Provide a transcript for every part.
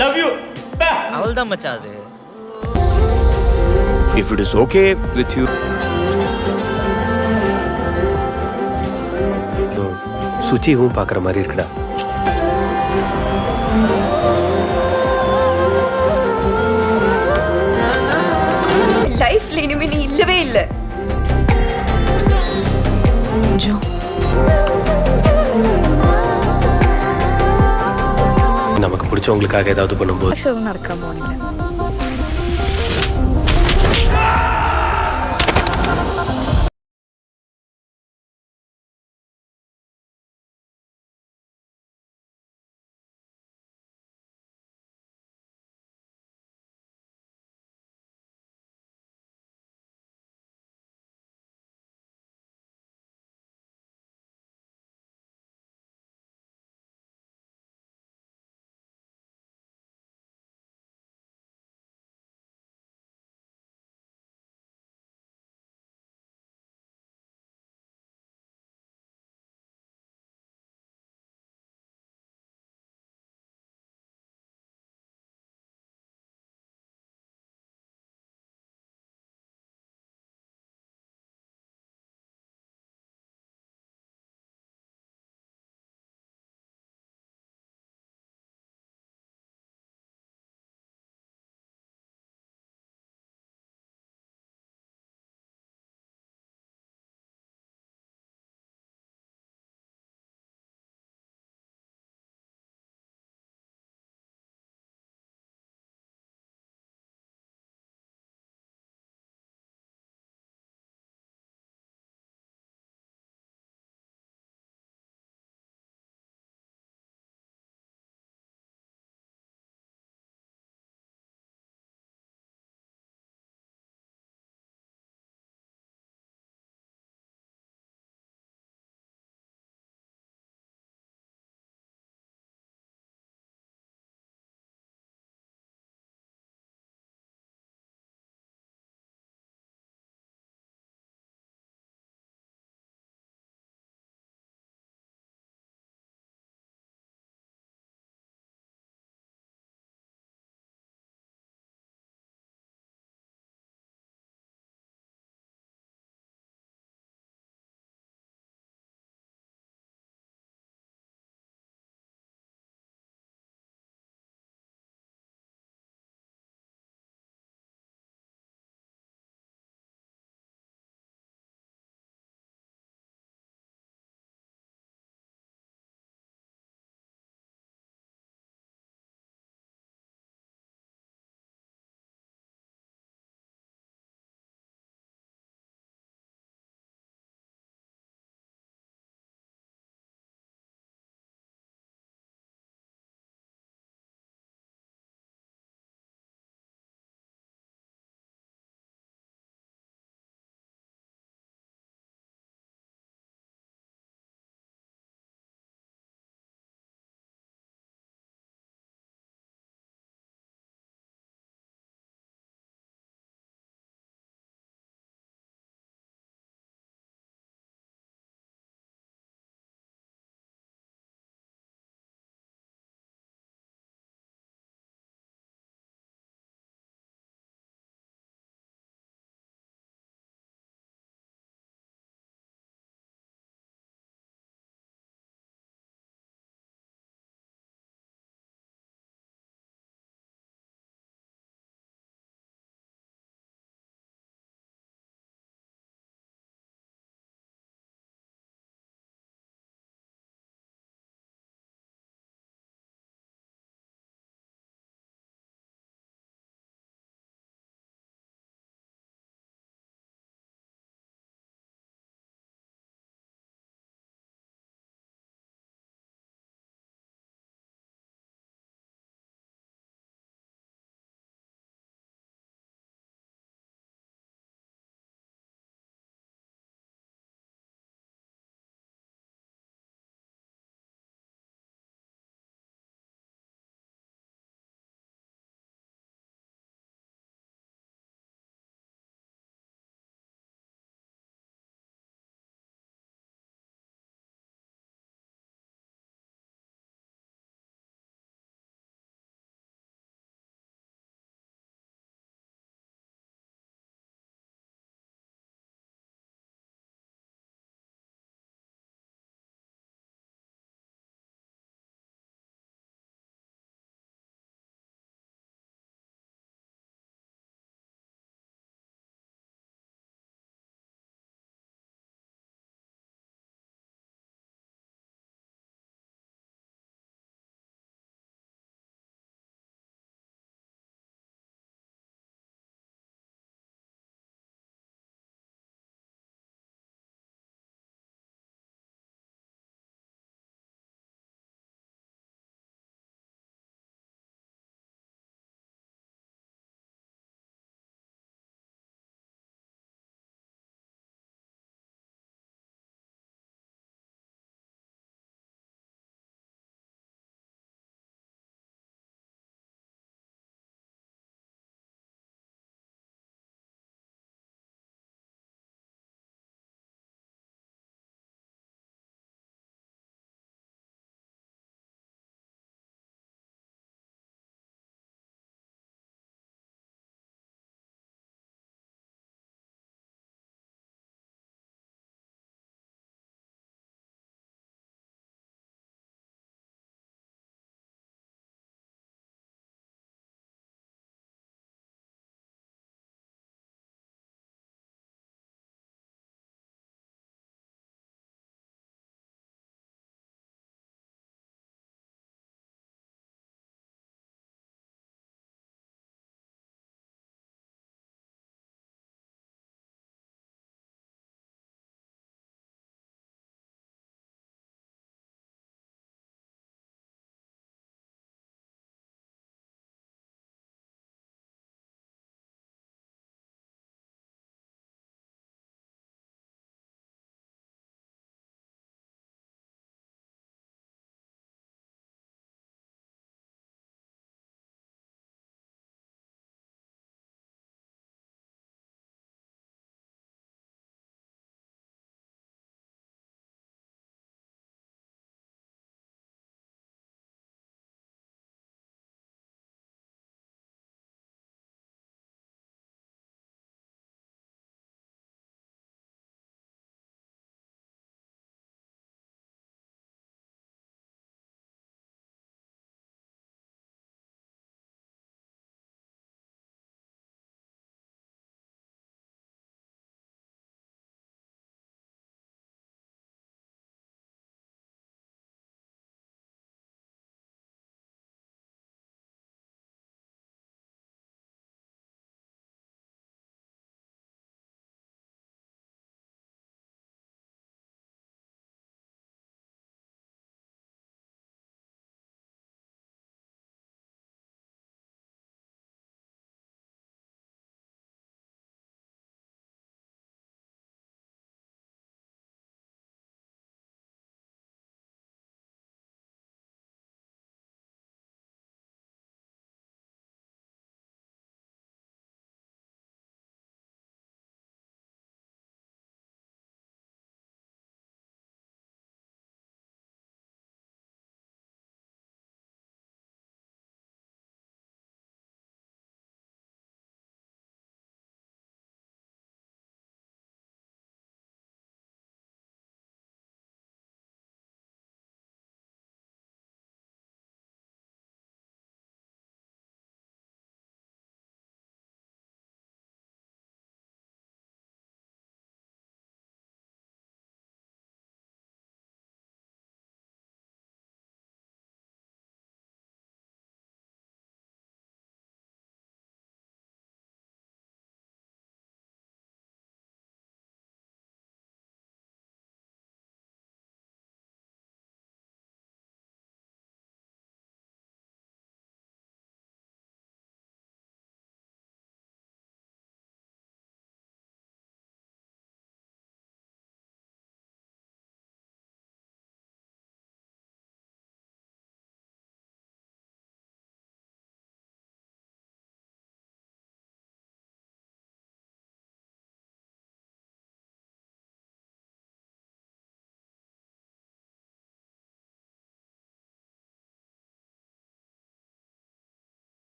Love you. அவள் தான் மச்சான் அது. If it is okay with you. சுச்சியும் பார்க்குற மாதிரி இருக்குடா. லைஃப்ல இனிமே நீ இல்லவே இல்லை. நமக்கு பிடிச்சவங்களுக்காக ஏதாவது பண்ணும்போது நடக்காம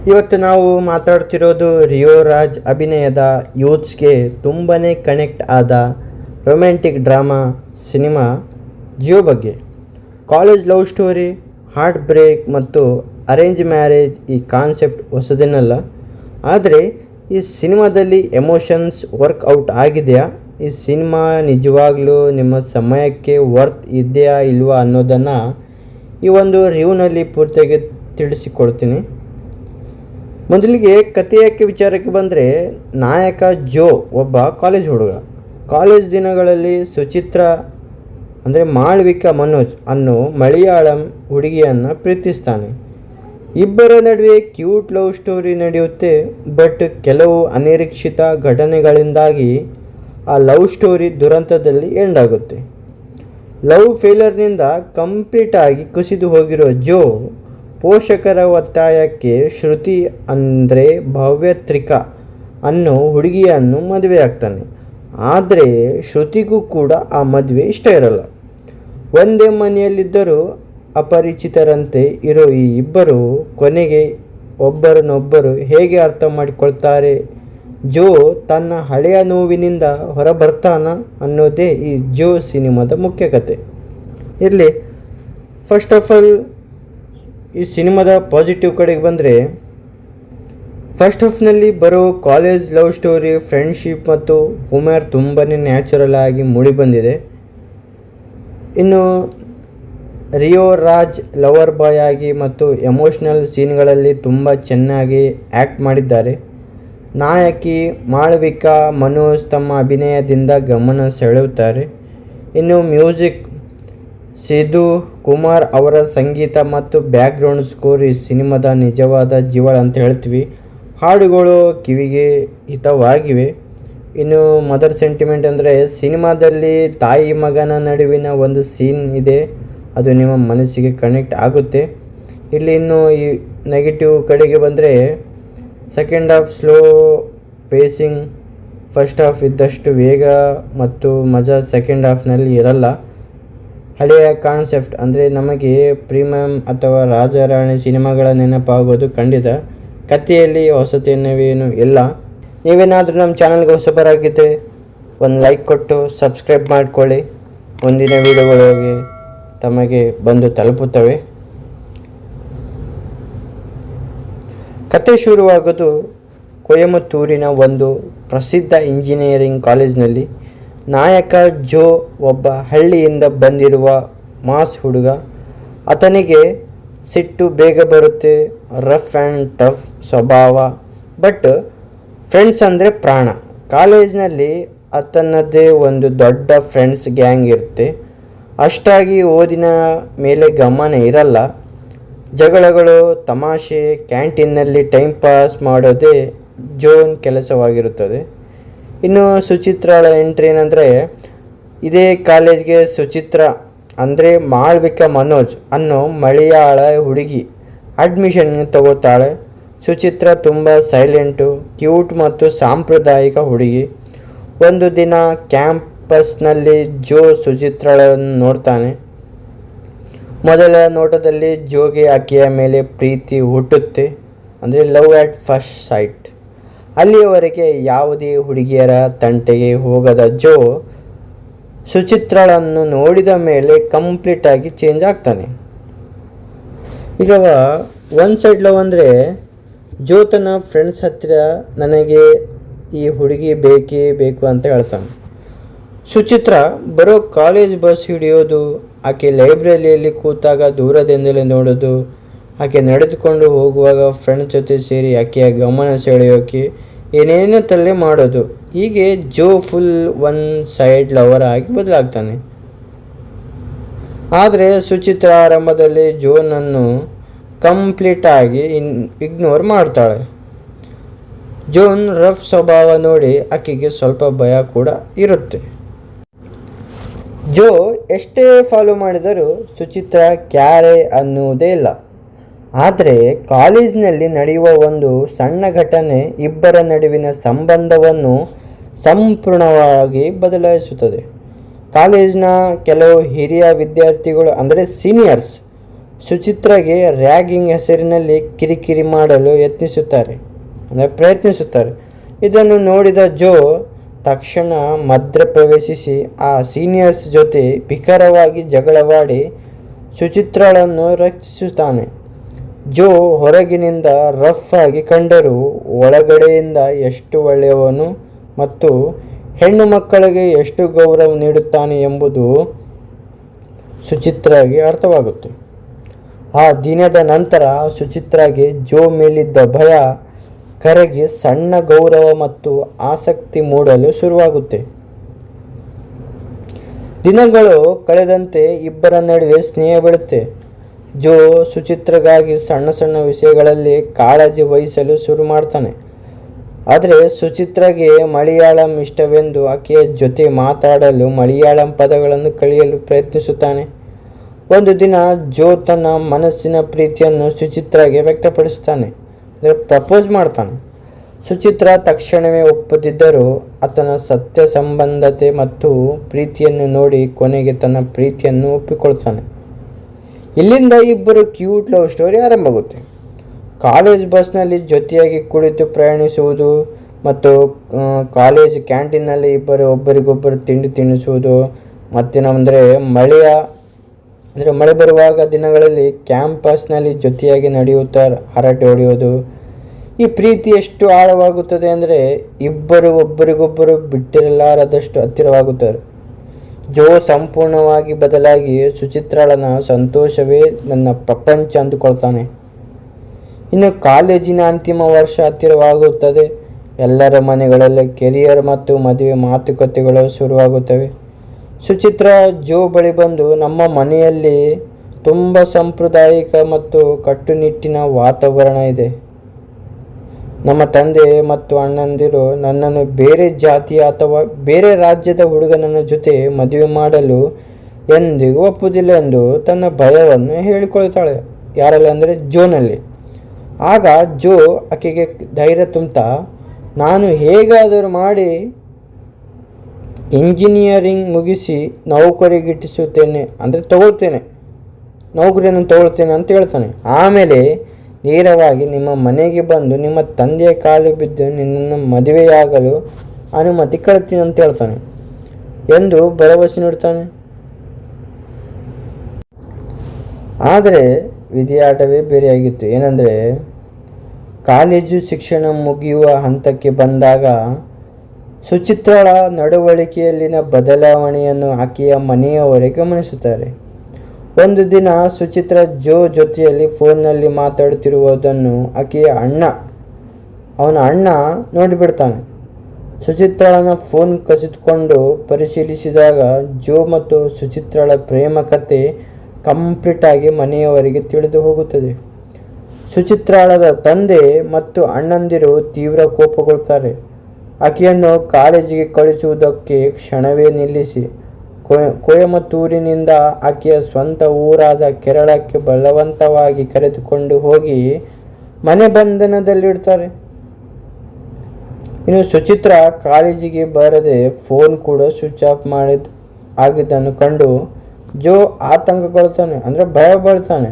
ಇವತ್ತು ನಾವು ಮಾತಾಡ್ತಿರೋದು ರಿಯೋ ರಾಜ್ ಅಭಿನಯದ ಯೂತ್ಸ್ಗೆ ತುಂಬಾ ಕನೆಕ್ಟ್ ಆದ ರೊಮ್ಯಾಂಟಿಕ್ ಡ್ರಾಮಾ ಸಿನಿಮಾ ಜಿಯೋ ಬಗ್ಗೆ. College love story, heart break ಮತ್ತು ಅರೇಂಜ್ ಮ್ಯಾರೇಜ್ ಈ ಕಾನ್ಸೆಪ್ಟ್ ಹೊಸದೇನಲ್ಲ. ಆದರೆ ಈ ಸಿನಿಮಾದಲ್ಲಿ ಎಮೋಷನ್ಸ್ ವರ್ಕ್ಔಟ್ ಆಗಿದೆಯಾ, ಈ ಸಿನಿಮಾ ನಿಜವಾಗ್ಲೂ ನಿಮ್ಮ ಸಮಯಕ್ಕೆ ವರ್ತ್ ಇದೆಯಾ ಇಲ್ವಾ ಅನ್ನೋದನ್ನು ಈ ಒಂದು ರಿವ್ಯೂನಲ್ಲಿ ಪೂರ್ತಿಯಾಗಿ ತಿಳಿಸಿಕೊಡ್ತೀನಿ. ಮೊದಲಿಗೆ ಕಥೆಯಕ್ಕೆ ವಿಚಾರಕ್ಕೆ ಬಂದರೆ, ನಾಯಕ ಜೋ ಒಬ್ಬ ಕಾಲೇಜ್ ಹುಡುಗ. ಕಾಲೇಜ್ ದಿನಗಳಲ್ಲಿ ಸುಚಿತ್ರ ಅಂದರೆ ಮಾಳವಿಕಾ ಮನೋಜ್ ಅನ್ನೋ ಮಲಯಾಳಂ ಹುಡುಗಿಯನ್ನು ಪ್ರೀತಿಸ್ತಾನೆ. ಇಬ್ಬರ ನಡುವೆ ಕ್ಯೂಟ್ ಲವ್ ಸ್ಟೋರಿ ನಡೆಯುತ್ತೆ. ಬಟ್ ಕೆಲವು ಅನಿರೀಕ್ಷಿತ ಘಟನೆಗಳಿಂದಾಗಿ ಆ ಲವ್ ಸ್ಟೋರಿ ದುರಂತದಲ್ಲಿ ಎಂಡ್ ಆಗುತ್ತೆ. ಲವ್ ಫೇಲರ್ನಿಂದ ಕಂಪ್ಲೀಟಾಗಿ ಕುಸಿದು ಹೋಗಿರೋ ಜೋ ಪೋಷಕರ ಒತ್ತಾಯಕ್ಕೆ ಶ್ರುತಿ ಅಂದರೆ ಭವ್ಯತ್ರಿಕಾ ಅನ್ನೋ ಹುಡುಗಿಯನ್ನು ಮದುವೆ ಆಗ್ತಾನೆ. ಆದರೆ ಶ್ರುತಿಗೂ ಕೂಡ ಆ ಮದುವೆ ಇಷ್ಟ ಇರಲ್ಲ. ಒಂದೇ ಮನೆಯಲ್ಲಿದ್ದರೂ ಅಪರಿಚಿತರಂತೆ ಇರೋ ಈ ಇಬ್ಬರು ಕೊನೆಗೆ ಒಬ್ಬರನ್ನೊಬ್ಬರು ಹೇಗೆ ಅರ್ಥ ಮಾಡಿಕೊಳ್ತಾರೆ, ಜೋ ತನ್ನ ಹಳೆಯ ನೋವಿನಿಂದ ಹೊರಬರ್ತಾನ ಅನ್ನೋದೇ ಈ ಜೋ ಸಿನಿಮಾದ ಮುಖ್ಯ ಕತೆ. ಇರಲಿ, ಫಸ್ಟ್ ಆಫ್ ಆಲ್ ಈ ಸಿನಿಮಾದ ಪಾಸಿಟಿವ್ ಕಡೆಗೆ ಬಂದರೆ, ಫಸ್ಟ್ ಹಾಫ್ನಲ್ಲಿ ಬರೋ ಕಾಲೇಜ್ ಲವ್ ಸ್ಟೋರಿ, ಫ್ರೆಂಡ್ಶಿಪ್ ಮತ್ತು ಹುಮರ್ ತುಂಬಾ ನ್ಯಾಚುರಲ್ ಆಗಿ ಮೂಡಿಬಂದಿದೆ. ಇನ್ನು ರಿಯೋ ರಾಜ್ ಲವರ್ ಬಾಯ್ ಆಗಿ ಮತ್ತು ಎಮೋಷ್ನಲ್ ಸೀನ್ಗಳಲ್ಲಿ ತುಂಬ ಚೆನ್ನಾಗಿ ಆ್ಯಕ್ಟ್ ಮಾಡಿದ್ದಾರೆ. ನಾಯಕಿ ಮಾಳವಿಕಾ ಮನೋಜ್ ತಮ್ಮ ಅಭಿನಯದಿಂದ ಗಮನ ಸೆಳೆಯುತ್ತಾರೆ. ಇನ್ನು ಮ್ಯೂಸಿಕ್, ಸಿದ್ದು ಕುಮಾರ್ ಅವರ ಸಂಗೀತ ಮತ್ತು ಬ್ಯಾಕ್ಗ್ರೌಂಡ್ ಸ್ಕೋರ್ ಈ ಸಿನಿಮಾದ ನಿಜವಾದ ಜೀವಳ ಅಂತ ಹೇಳ್ತೀವಿ. ಹಾಡುಗಳು ಕಿವಿಗೆ ಹಿತವಾಗಿವೆ. ಇನ್ನು ಮದರ್ ಸೆಂಟಿಮೆಂಟ್ ಅಂದರೆ, ಸಿನಿಮಾದಲ್ಲಿ ತಾಯಿ ಮಗನ ನಡುವಿನ ಒಂದು ಸೀನ್ ಇದೆ, ಅದು ನಿಮ್ಮ ಮನಸ್ಸಿಗೆ ಕನೆಕ್ಟ್ ಆಗುತ್ತೆ. ಇಲ್ಲಿ ಇನ್ನು ಈ ನೆಗೆಟಿವ್ ಕಡೆಗೆ ಬಂದರೆ, second half slow pacing, first half ಇದ್ದಷ್ಟು ವೇಗ ಮತ್ತು ಮಜಾ ಸೆಕೆಂಡ್ ಹಾಫ್ನಲ್ಲಿ ಇರಲ್ಲ. ಹಳೆಯ ಕಾನ್ಸೆಪ್ಟ್ ಅಂದರೆ ನಮಗೆ ಪ್ರೀಮಿಯಂ ಅಥವಾ ರಾಜಾರಾಣಿ ಸಿನಿಮಾಗಳ ನೆನಪಾಗೋದು ಖಂಡಿತ. ಕಥೆಯಲ್ಲಿ ಹೊಸತೇನವೇನು ಇಲ್ಲ. ನೀವೇನಾದರೂ ನಮ್ಮ ಚಾನಲ್ಗೆ ಹೊಸಬರಾಗಿದ್ದರೆ ಒಂದು ಲೈಕ್ ಕೊಟ್ಟು ಸಬ್ಸ್ಕ್ರೈಬ್ ಮಾಡಿಕೊಳ್ಳಿ. ಮುಂದಿನ ವೀಡಿಯೋಗಳಿಗೆ ತಮಗೆ ಬಂದು ತಲುಪುತ್ತವೆ. ಕತೆ ಶುರುವಾಗೋದು ಕೊಯಮತ್ತೂರಿನ ಒಂದು ಪ್ರಸಿದ್ಧ ಇಂಜಿನಿಯರಿಂಗ್ ಕಾಲೇಜಿನಲ್ಲಿ. ನಾಯಕ ಜೋ ಒಬ್ಬ ಹಳ್ಳಿಯಿಂದ ಬಂದಿರುವ ಮಾಸ್ ಹುಡುಗ. ಆತನಿಗೆ ಸಿಟ್ಟು ಬೇಗ ಬರುತ್ತೆ, ರಫ್ ಆ್ಯಂಡ್ ಟಫ್ ಸ್ವಭಾವ, ಬಟ್ ಫ್ರೆಂಡ್ಸ್ ಅಂದರೆ ಪ್ರಾಣ. ಕಾಲೇಜ್ನಲ್ಲಿ ಆತನದ್ದೇ ಒಂದು ದೊಡ್ಡ ಫ್ರೆಂಡ್ಸ್ ಗ್ಯಾಂಗ್ ಇರುತ್ತೆ. ಅಷ್ಟಾಗಿ ಓದಿನ ಮೇಲೆ ಗಮನ ಇರಲ್ಲ. ಜಗಳಗಳು, ತಮಾಷೆ, ಕ್ಯಾಂಟೀನ್ನಲ್ಲಿ ಟೈಮ್ ಪಾಸ್ ಮಾಡೋದೇ ಜೋನ್ ಕೆಲಸವಾಗಿರುತ್ತದೆ. ಇನ್ನು ಸುಚಿತ್ರಾಳ ಎಂಟ್ರಿ ಏನಂದರೆ, ಇದೇ ಕಾಲೇಜ್ಗೆ ಸುಚಿತ್ರ ಅಂದರೆ ಮಾಳ್ವಿಕಾ ಮನೋಜ್ ಅನ್ನೋ ಮಲಯಾಳ ಹುಡುಗಿ ಅಡ್ಮಿಷನ್ ತಗೋತಾಳೆ. ಸುಚಿತ್ರ ತುಂಬ ಸೈಲೆಂಟು, ಕ್ಯೂಟ್ ಮತ್ತು ಸಾಂಪ್ರದಾಯಿಕ ಹುಡುಗಿ. ಒಂದು ದಿನ ಕ್ಯಾಂಪಸ್ನಲ್ಲಿ ಜೋ ಸುಚಿತ್ರಳನ್ನು ನೋಡ್ತಾನೆ. ಮೊದಲ ನೋಟದಲ್ಲಿ ಜೋಗೆ ಆಕೆಯ ಮೇಲೆ ಪ್ರೀತಿ ಹುಟ್ಟುತ್ತೆ, ಅಂದರೆ ಲವ್ ಆ್ಯಟ್ ಫಸ್ಟ್ ಸೈಟ್. ಅಲ್ಲಿಯವರೆಗೆ ಯಾವುದೇ ಹುಡುಗಿಯರ ತಂಟೆಗೆ ಹೋಗದ ಜೋ ಸುಚಿತ್ರಳನ್ನು ನೋಡಿದ ಮೇಲೆ ಕಂಪ್ಲೀಟಾಗಿ ಚೇಂಜ್ ಆಗ್ತಾನೆ. ಈಗ ಒನ್ ಸೈಡ್ ಲವ್ ಅಂದರೆ, ಜೋ ತನ್ನ ಫ್ರೆಂಡ್ಸ್ ಹತ್ತಿರ ನನಗೆ ಈ ಹುಡುಗಿ ಬೇಕೇ ಬೇಕು ಅಂತ ಹೇಳ್ತಾನೆ. ಸುಚಿತ್ರ ಬರೋ ಕಾಲೇಜ್ ಬಸ್ ಹಿಡಿಯೋದು, ಆಕೆ ಲೈಬ್ರರಿಯಲ್ಲಿ ಕೂತಾಗ ದೂರದಿಂದಲೇ ನೋಡೋದು, ಆಕೆ ನಡೆದುಕೊಂಡು ಹೋಗುವಾಗ ಫ್ರೆಂಡ್ಸ್ ಜೊತೆ ಸೇರಿ ಆಕೆಯ ಗಮನ ಸೆಳೆಯೋಕೆ ಏನೇನೋ ತಲೆ ಮಾಡೋದು. ಹೀಗೆ ಜೋ ಫುಲ್ ಒನ್ ಸೈಡ್ ಲವರ್ ಆಗಿ ಬದಲಾಗ್ತಾನೆ. ಆದರೆ ಸುಚಿತ್ರ ಆರಂಭದಲ್ಲಿ ಜೋನನ್ನು ಕಂಪ್ಲೀಟಾಗಿ ಇಗ್ನೋರ್ ಮಾಡ್ತಾಳೆ. ಜೋನ್ ರಫ್ ಸ್ವಭಾವ ನೋಡಿ ಆಕೆಗೆ ಸ್ವಲ್ಪ ಭಯ ಕೂಡ ಇರುತ್ತೆ. ಜೋ ಎಷ್ಟೇ ಫಾಲೋ ಮಾಡಿದರೂ ಸುಚಿತ್ರ ಕ್ಯಾರೆ ಅನ್ನುವುದೇ ಇಲ್ಲ. ಆದರೆ ಕಾಲೇಜಿನಲ್ಲಿ ನಡೆಯುವ ಒಂದು ಸಣ್ಣ ಘಟನೆ ಇಬ್ಬರ ನಡುವಿನ ಸಂಬಂಧವನ್ನು ಸಂಪೂರ್ಣವಾಗಿ ಬದಲಾಯಿಸುತ್ತದೆ. ಕಾಲೇಜಿನ ಕೆಲವು ಹಿರಿಯ ವಿದ್ಯಾರ್ಥಿಗಳು ಅಂದರೆ ಸೀನಿಯರ್ಸ್ ಸುಚಿತ್ರಾಗೆ ರ್ಯಾಗಿಂಗ್ ಹೆಸರಿನಲ್ಲಿ ಕಿರಿಕಿರಿ ಮಾಡಲು ಪ್ರಯತ್ನಿಸುತ್ತಾರೆ. ಇದನ್ನು ನೋಡಿದ ಜೋ ತಕ್ಷಣ ಮಧ್ಯ ಪ್ರವೇಶಿಸಿ ಆ ಸೀನಿಯರ್ಸ್ ಜೊತೆ ಭೀಕರವಾಗಿ ಜಗಳವಾಡಿ ಸುಚಿತ್ರಾಳನ್ನು ರಕ್ಷಿಸುತ್ತಾನೆ. ಜೋ ಹೊರಗಿನಿಂದ ರಫ್ ಆಗಿ ಕಂಡರೂ ಒಳಗಡೆಯಿಂದ ಎಷ್ಟು ಒಳ್ಳೆಯವನು ಮತ್ತು ಹೆಣ್ಣು ಮಕ್ಕಳಿಗೆ ಎಷ್ಟು ಗೌರವ ನೀಡುತ್ತಾನೆ ಎಂಬುದು ಸುಚಿತ್ರಾಗೆ ಅರ್ಥವಾಗುತ್ತೆ. ಆ ದಿನದ ನಂತರ ಸುಚಿತ್ರಾಗೆ ಜೋ ಮೇಲಿದ್ದ ಭಯ ಕರಗಿ ಸಣ್ಣ ಗೌರವ ಮತ್ತು ಆಸಕ್ತಿ ಮೂಡಲು ಶುರುವಾಗುತ್ತೆ. ದಿನಗಳು ಕಳೆದಂತೆ ಇಬ್ಬರ ನಡುವೆ ಸ್ನೇಹ ಬೆಳುತ್ತೆ. ಜೋ ಸುಚಿತ್ರಗಾಗಿ ಸಣ್ಣ ಸಣ್ಣ ವಿಷಯಗಳಲ್ಲಿ ಕಾಳಜಿ ವಹಿಸಲು ಶುರು ಮಾಡ್ತಾನೆ. ಆದರೆ ಸುಚಿತ್ರಾಗೆ ಮಲಯಾಳಂ ಇಷ್ಟವೆಂದು ಆಕೆಯ ಜೊತೆ ಮಾತಾಡಲು ಮಲಯಾಳಂ ಪದಗಳನ್ನು ಕಲಿಯಲು ಪ್ರಯತ್ನಿಸುತ್ತಾನೆ. ಒಂದು ದಿನ ಜೋ ತನ್ನ ಮನಸ್ಸಿನ ಪ್ರೀತಿಯನ್ನು ಸುಚಿತ್ರಾಗೆ ವ್ಯಕ್ತಪಡಿಸುತ್ತಾನೆ, ಪ್ರಪೋಸ್ ಮಾಡ್ತಾನೆ. ಸುಚಿತ್ರಾ ತಕ್ಷಣವೇ ಒಪ್ಪದಿದ್ದರೂ ಆತನ ಸತ್ಯಸಂಬಂಧತೆ ಮತ್ತು ಪ್ರೀತಿಯನ್ನು ನೋಡಿ ಕೊನೆಗೆ ತನ್ನ ಪ್ರೀತಿಯನ್ನು ಒಪ್ಪಿಕೊಳ್ತಾನೆ. ಇಲ್ಲಿಂದ ಇಬ್ಬರು ಕ್ಯೂಟ್ ಲವ್ ಸ್ಟೋರಿ ಆರಂಭವಾಗುತ್ತೆ. ಕಾಲೇಜ್ ಬಸ್ನಲ್ಲಿ ಜೊತೆಯಾಗಿ ಕುಳಿತು ಪ್ರಯಾಣಿಸುವುದು ಮತ್ತು ಕಾಲೇಜ್ ಕ್ಯಾಂಟೀನ್ನಲ್ಲಿ ಒಬ್ಬರಿಗೊಬ್ಬರು ತಿಂಡಿ ತಿನ್ನಿಸುವುದು, ಮತ್ತೇನೆಂದರೆ ಮಳೆ ಬರುವಾಗ ದಿನಗಳಲ್ಲಿ ಕ್ಯಾಂಪಸ್ನಲ್ಲಿ ಜೊತೆಯಾಗಿ ನಡೆಯುತ್ತಾ ಹರಟೆ ಹೊಡೆಯೋದು. ಈ ಪ್ರೀತಿ ಎಷ್ಟು ಆಳವಾಗುತ್ತದೆ ಅಂದರೆ ಇಬ್ಬರು ಒಬ್ಬರಿಗೊಬ್ಬರು ಬಿಟ್ಟಿರಲಾರದಷ್ಟು ಹತ್ತಿರವಾಗುತ್ತಾರೆ. ಜೋ ಸಂಪೂರ್ಣವಾಗಿ ಬದಲಾಗಿ ಸುಚಿತ್ರಾಳನ ಸಂತೋಷವೇ ನನ್ನ ಪ್ರಪಂಚ ಅಂದುಕೊಳ್ತಾನೆ. ಇನ್ನು ಕಾಲೇಜಿನ ಅಂತಿಮ ವರ್ಷ ಹತ್ತಿರವಾಗುತ್ತದೆ. ಎಲ್ಲರ ಮನೆಗಳಲ್ಲಿ ಕೆರಿಯರ್ ಮತ್ತು ಮದುವೆ ಮಾತುಕತೆಗಳು ಶುರುವಾಗುತ್ತವೆ. ಸುಚಿತ್ರಾ ಜೋ ಬಳಿ ಬಂದು, ನಮ್ಮ ಮನೆಯಲ್ಲಿ ತುಂಬ ಸಾಂಪ್ರದಾಯಿಕ ಮತ್ತು ಕಟ್ಟುನಿಟ್ಟಿನ ವಾತಾವರಣ ಇದೆ. ನಮ್ಮ ತಂದೆ ಮತ್ತು ಅಣ್ಣಂದಿರು ನನ್ನನ್ನು ಬೇರೆ ಜಾತಿಯ ಅಥವಾ ಬೇರೆ ರಾಜ್ಯದ ಹುಡುಗನ ಜೊತೆ ಮದುವೆ ಮಾಡಲು ಎಂದಿಗೂ ಒಪ್ಪುವುದಿಲ್ಲ ಎಂದು ತನ್ನ ಭಯವನ್ನು ಹೇಳಿಕೊಳ್ತಾಳೆ. ಯಾರಲ್ಲಿ ಅಂದರೆ ಜೋನಲ್ಲಿ. ಆಗ ಜೋ ಆಕೆಗೆ ಧೈರ್ಯ ತುಂಬುತ್ತಾ, ನಾನು ಹೇಗಾದರೂ ಮಾಡಿ ಇಂಜಿನಿಯರಿಂಗ್ ಮುಗಿಸಿ ನೌಕರಿಯನ್ನು ತಗೊಳ್ತೇನೆ ಅಂತ ಹೇಳ್ತಾನೆ. ಆಮೇಲೆ ನೇರವಾಗಿ ನಿಮ್ಮ ಮನೆಗೆ ಬಂದು ನಿಮ್ಮ ತಂದೆಯ ಕಾಲು ಬಿದ್ದು ನಿನ್ನನ್ನು ಮದುವೆಯಾಗಲು ಅನುಮತಿ ಕೇಳ್ತೀನಿ ಅಂತ ಹೇಳ್ತಾನೆ ಎಂದು ಭರವಸೆ ನೀಡ್ತಾನೆ. ಆದರೆ ವಿಧಿಯಾಟವೇ ಬೇರೆಯಾಗಿತ್ತು. ಏನಂದರೆ ಕಾಲೇಜು ಶಿಕ್ಷಣ ಮುಗಿಯುವ ಹಂತಕ್ಕೆ ಬಂದಾಗ ಸುಚಿತ್ರಾಳ ನಡವಳಿಕೆಯಲ್ಲಿನ ಬದಲಾವಣೆಯನ್ನು ಆಕೆಯ ಮನೆಯವರೇ ಗಮನಿಸುತ್ತಾರೆ. ಒಂದು ದಿನ ಸುಚಿತ್ರಾ ಜೋ ಜೊತೆಯಲ್ಲಿ ಫೋನ್ನಲ್ಲಿ ಮಾತಾಡುತ್ತಿರುವುದನ್ನು ಆಕೆಯ ಅವನ ಅಣ್ಣ ನೋಡಿಬಿಡ್ತಾನೆ. ಸುಚಿತ್ರಾಳನ ಫೋನ್ ಕಸಿದುಕೊಂಡು ಪರಿಶೀಲಿಸಿದಾಗ ಜೋ ಮತ್ತು ಸುಚಿತ್ರಾಳ ಪ್ರೇಮ ಕಥೆ ಕಂಪ್ಲೀಟಾಗಿ ಮನೆಯವರಿಗೆ ತಿಳಿದು ಹೋಗುತ್ತದೆ. ಸುಚಿತ್ರಾಳದ ತಂದೆ ಮತ್ತು ಅಣ್ಣಂದಿರು ತೀವ್ರ ಕೋಪಗೊಳ್ತಾರೆ. ಆಕೆಯನ್ನು ಕಾಲೇಜಿಗೆ ಕಳಿಸುವುದಕ್ಕೆ ಕ್ಷಣವೇ ನಿಲ್ಲಿಸಿ ಕೊಯಮತ್ತೂರಿನಿಂದ ಆಕೆಯ ಸ್ವಂತ ಊರಾದ ಕೇರಳಕ್ಕೆ ಬಲವಂತವಾಗಿ ಕರೆದುಕೊಂಡು ಹೋಗಿ ಮನೆ ಬಂಧನದಲ್ಲಿಡ್ತಾರೆ. ಇನ್ನು ಸುಚಿತ್ರಾ ಕಾಲೇಜಿಗೆ ಬರದೆ ಫೋನ್ ಕೂಡ ಸ್ವಿಚ್ ಆಫ್ ಆಗಿದ್ದನ್ನು ಕಂಡು ಜೋ ಆತಂಕಗೊಳ್ತಾನೆ, ಅಂದರೆ ಭಯ ಬೀಳ್ತಾನೆ.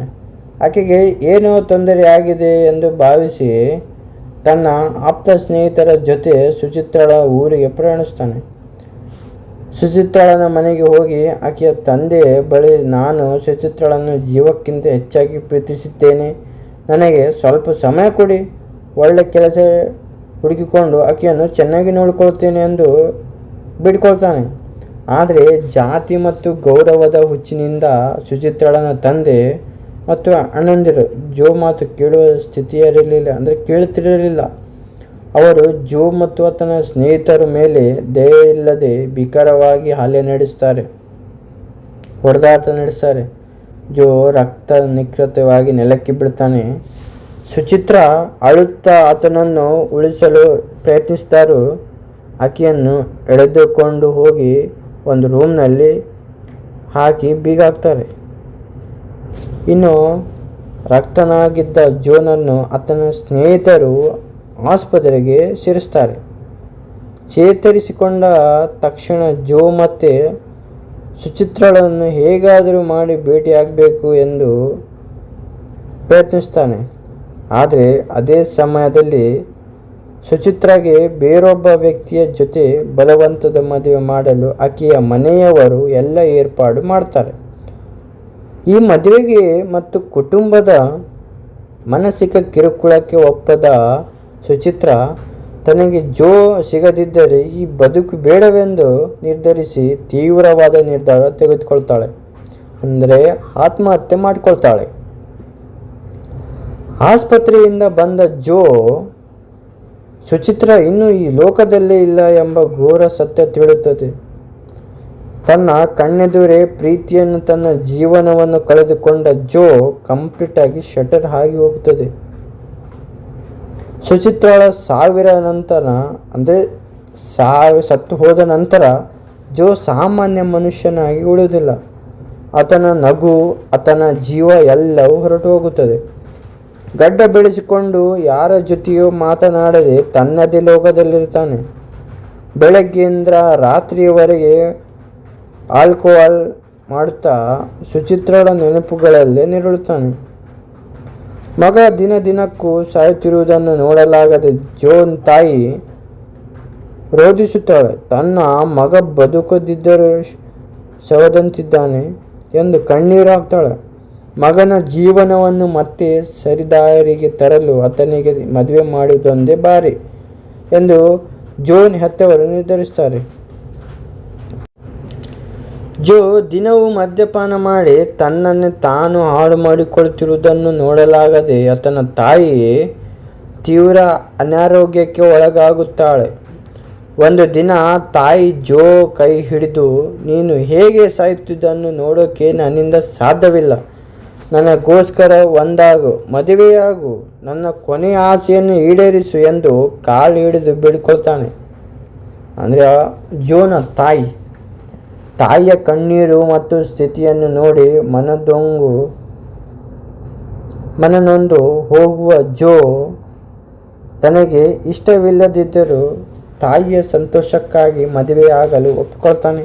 ಆಕೆಗೆ ಏನೋ ತೊಂದರೆ ಆಗಿದೆ ಎಂದು ಭಾವಿಸಿ ತನ್ನ ಆಪ್ತ ಸ್ನೇಹಿತರ ಜೊತೆ ಸುಚಿತ್ರಾಳ ಊರಿಗೆ ಪ್ರಯಾಣಿಸ್ತಾನೆ. ಸುಚಿತ್ರಾಳನ ಮನೆಗೆ ಹೋಗಿ ಆಕೆಯ ತಂದೆ ಬಳಿ, ನಾನು ಸುಚಿತ್ರಾಳನ್ನು ಜೀವಕ್ಕಿಂತ ಹೆಚ್ಚಾಗಿ ಪ್ರೀತಿಸಿದ್ದೇನೆ, ನನಗೆ ಸ್ವಲ್ಪ ಸಮಯ ಕೊಡಿ, ಒಳ್ಳೆ ಕೆಲಸ ಹುಡುಕಿಕೊಂಡು ಆಕೆಯನ್ನು ಚೆನ್ನಾಗಿ ನೋಡಿಕೊಳ್ತೇನೆ ಎಂದು ಬಿಡ್ಕೊಳ್ತಾನೆ. ಆದರೆ ಜಾತಿ ಮತ್ತು ಗೌರವದ ಹುಚ್ಚಿನಿಂದ ಸುಚಿತ್ರಾಳನ ತಂದೆ ಮತ್ತು ಅಣ್ಣಂದಿರು ಜೋ ಮಾತು ಕೇಳುತ್ತಿರಲಿಲ್ಲ. ಅವರು ಜೋ ಮತ್ತು ಆತನ ಸ್ನೇಹಿತರ ಮೇಲೆ ದಯೆ ಇಲ್ಲದೆ ಭೀಕರವಾಗಿ ಹೊಡೆದಾಟ ನಡೆಸ್ತಾರೆ. ಜೋ ರಕ್ತ ನಿಕೃತವಾಗಿ ನೆಲಕ್ಕೆ ಬೀಳ್ತಾನೆ. ಸುಚಿತ್ರಾ ಅಳುತ್ತಾ ಆತನನ್ನು ಉಳಿಸಲು ಪ್ರಯತ್ನಿಸಿದರೂ ಆಕೆಯನ್ನು ಎಳೆದುಕೊಂಡು ಹೋಗಿ ಒಂದು ರೂಮ್ನಲ್ಲಿ ಹಾಕಿ ಬೀಗ ಹಾಕ್ತಾರೆ. ಇನ್ನು ರಕ್ತನಾಗಿದ್ದ ಜೋನನ್ನು ಆತನ ಸ್ನೇಹಿತರು ಆಸ್ಪತ್ರೆಗೆ ಸೇರಿಸ್ತಾರೆ. ಚೇತರಿಸಿಕೊಂಡ ತಕ್ಷಣ ಜೋ ಮತ್ತೆ ಸುಚಿತ್ರಾಳನ್ನು ಹೇಗಾದರೂ ಮಾಡಿ ಭೇಟಿಯಾಗಬೇಕು ಎಂದು ಪ್ರಯತ್ನಿಸ್ತಾನೆ. ಆದರೆ ಅದೇ ಸಮಯದಲ್ಲಿ ಸುಚಿತ್ರಾಗೆ ಬೇರೊಬ್ಬ ವ್ಯಕ್ತಿಯ ಜೊತೆ ಬಲವಂತದ ಮದುವೆ ಮಾಡಲು ಆಕೆಯ ಮನೆಯವರು ಎಲ್ಲ ಏರ್ಪಾಡು ಮಾಡ್ತಾರೆ. ಈ ಮದುವೆಗೆ ಮತ್ತು ಕುಟುಂಬದ ಮಾನಸಿಕ ಕಿರುಕುಳಕ್ಕೆ ಒಪ್ಪದ ಸುಚಿತ್ರಾ ತನಗೆ ಜೋ ಸಿಗದಿದ್ದರೆ ಈ ಬದುಕು ಬೇಡವೆಂದು ನಿರ್ಧರಿಸಿ ತೀವ್ರವಾದ ನಿರ್ಧಾರ ತೆಗೆದುಕೊಳ್ತಾಳೆ. ಅಂದರೆ ಆತ್ಮಹತ್ಯೆ ಮಾಡಿಕೊಳ್ತಾಳೆ. ಆಸ್ಪತ್ರೆಯಿಂದ ಬಂದ ಜೋ ಸುಚಿತ್ರಾ ಇನ್ನೂ ಈ ಲೋಕದಲ್ಲೇ ಇಲ್ಲ ಎಂಬ ಘೋರ ಸತ್ಯ ತಿಳಿಯುತ್ತದೆ. ತನ್ನ ಕಣ್ಣೆದುರೇ ಪ್ರೀತಿಯನ್ನು ತನ್ನ ಜೀವನವನ್ನು ಕಳೆದುಕೊಂಡ ಜೋ ಕಂಪ್ಲೀಟ್ ಆಗಿ ಶಟರ್ ಆಗಿ ಹೋಗುತ್ತದೆ. ಸುಚಿತ್ರಾಳ ಸಾವಿರ ನಂತರ ಅಂದರೆ ಸತ್ತು ಹೋದ ನಂತರ ಜೋ ಸಾಮಾನ್ಯ ಮನುಷ್ಯನಾಗಿ ಉಳಿಯುವುದಿಲ್ಲ. ಆತನ ನಗು, ಆತನ ಜೀವ ಎಲ್ಲವೂ ಹೊರಟು ಹೋಗುತ್ತದೆ. ಗಡ್ಡ ಬೆಳೆಸಿಕೊಂಡು ಯಾರ ಜೊತೆಯೂ ಮಾತನಾಡದೆ ತನ್ನದೇ ಲೋಕದಲ್ಲಿರ್ತಾನೆ. ಬೆಳಗ್ಗೆಯಿಂದ ರಾತ್ರಿಯವರೆಗೆ ಆಲ್ಕೋಹಾಲ್ ಮಾಡುತ್ತಾ ಸುಚಿತ್ರಾಳ ನೆನಪುಗಳಲ್ಲೇ ನಿರುಳುತ್ತಾನೆ. ಮಗ ದಿನ ದಿನಕ್ಕೂ ಸಾಯುತ್ತಿರುವುದನ್ನು ನೋಡಲಾಗದೆ ಜೋನ್ ತಾಯಿ ರೋಧಿಸುತ್ತಾಳೆ. ತನ್ನ ಮಗ ಬದುಕದಿದ್ದರೂ ಶವದಂತಿದ್ದಾನೆ ಎಂದು ಕಣ್ಣೀರು ಹಾಕ್ತಾಳೆ. ಮಗನ ಜೀವನವನ್ನು ಮತ್ತೆ ಸರಿದಾರಿಗೆ ತರಲು ಆತನಿಗೆ ಮದುವೆ ಮಾಡುವುದೊಂದೇ ಬಾರಿ ಎಂದು ಜೋನ್ ಹೆತ್ತವರು ನಿರ್ಧರಿಸುತ್ತಾರೆ. ಜೋ ದಿನವೂ ಮದ್ಯಪಾನ ಮಾಡಿ ತನ್ನನ್ನೇ ತಾನು ಹಾಳು ಮಾಡಿಕೊಳ್ಳುತ್ತಿರುವುದನ್ನು ನೋಡಲಾಗದೆ ಆತನ ತಾಯಿ ತೀವ್ರ ಅನಾರೋಗ್ಯಕ್ಕೆ ಒಳಗಾಗುತ್ತಾಳೆ. ಒಂದು ದಿನ ತಾಯಿ ಜೋ ಕೈ ಹಿಡಿದು, ನೀನು ಹೇಗೆ ಸಾಯುತ್ತಿದ್ದನ್ನು ನೋಡೋಕೆ ನನ್ನಿಂದ ಸಾಧ್ಯವಿಲ್ಲ. ನನಗೋಸ್ಕರ ಒಂದಾಗು, ಮದುವೆಯಾಗು, ನನ್ನ ಕೊನೆಯ ಆಸೆಯನ್ನು ಈಡೇರಿಸು ಎಂದು ಕಾಲು ಹಿಡಿದು ಬೇಡಿಕೊಳ್ತಾನೆ. ಅಂದರೆ ಜೋನ ತಾಯಿಯ ಕಣ್ಣೀರು ಮತ್ತು ಸ್ಥಿತಿಯನ್ನು ನೋಡಿ ಮನನೊಂದು ಹೋಗುವ ಜೋ ತನಗೆ ಇಷ್ಟವಿಲ್ಲದಿದ್ದರೂ ತಾಯಿಯ ಸಂತೋಷಕ್ಕಾಗಿ ಮದುವೆಯಾಗಲು ಒಪ್ಪಿಕೊಳ್ತಾನೆ.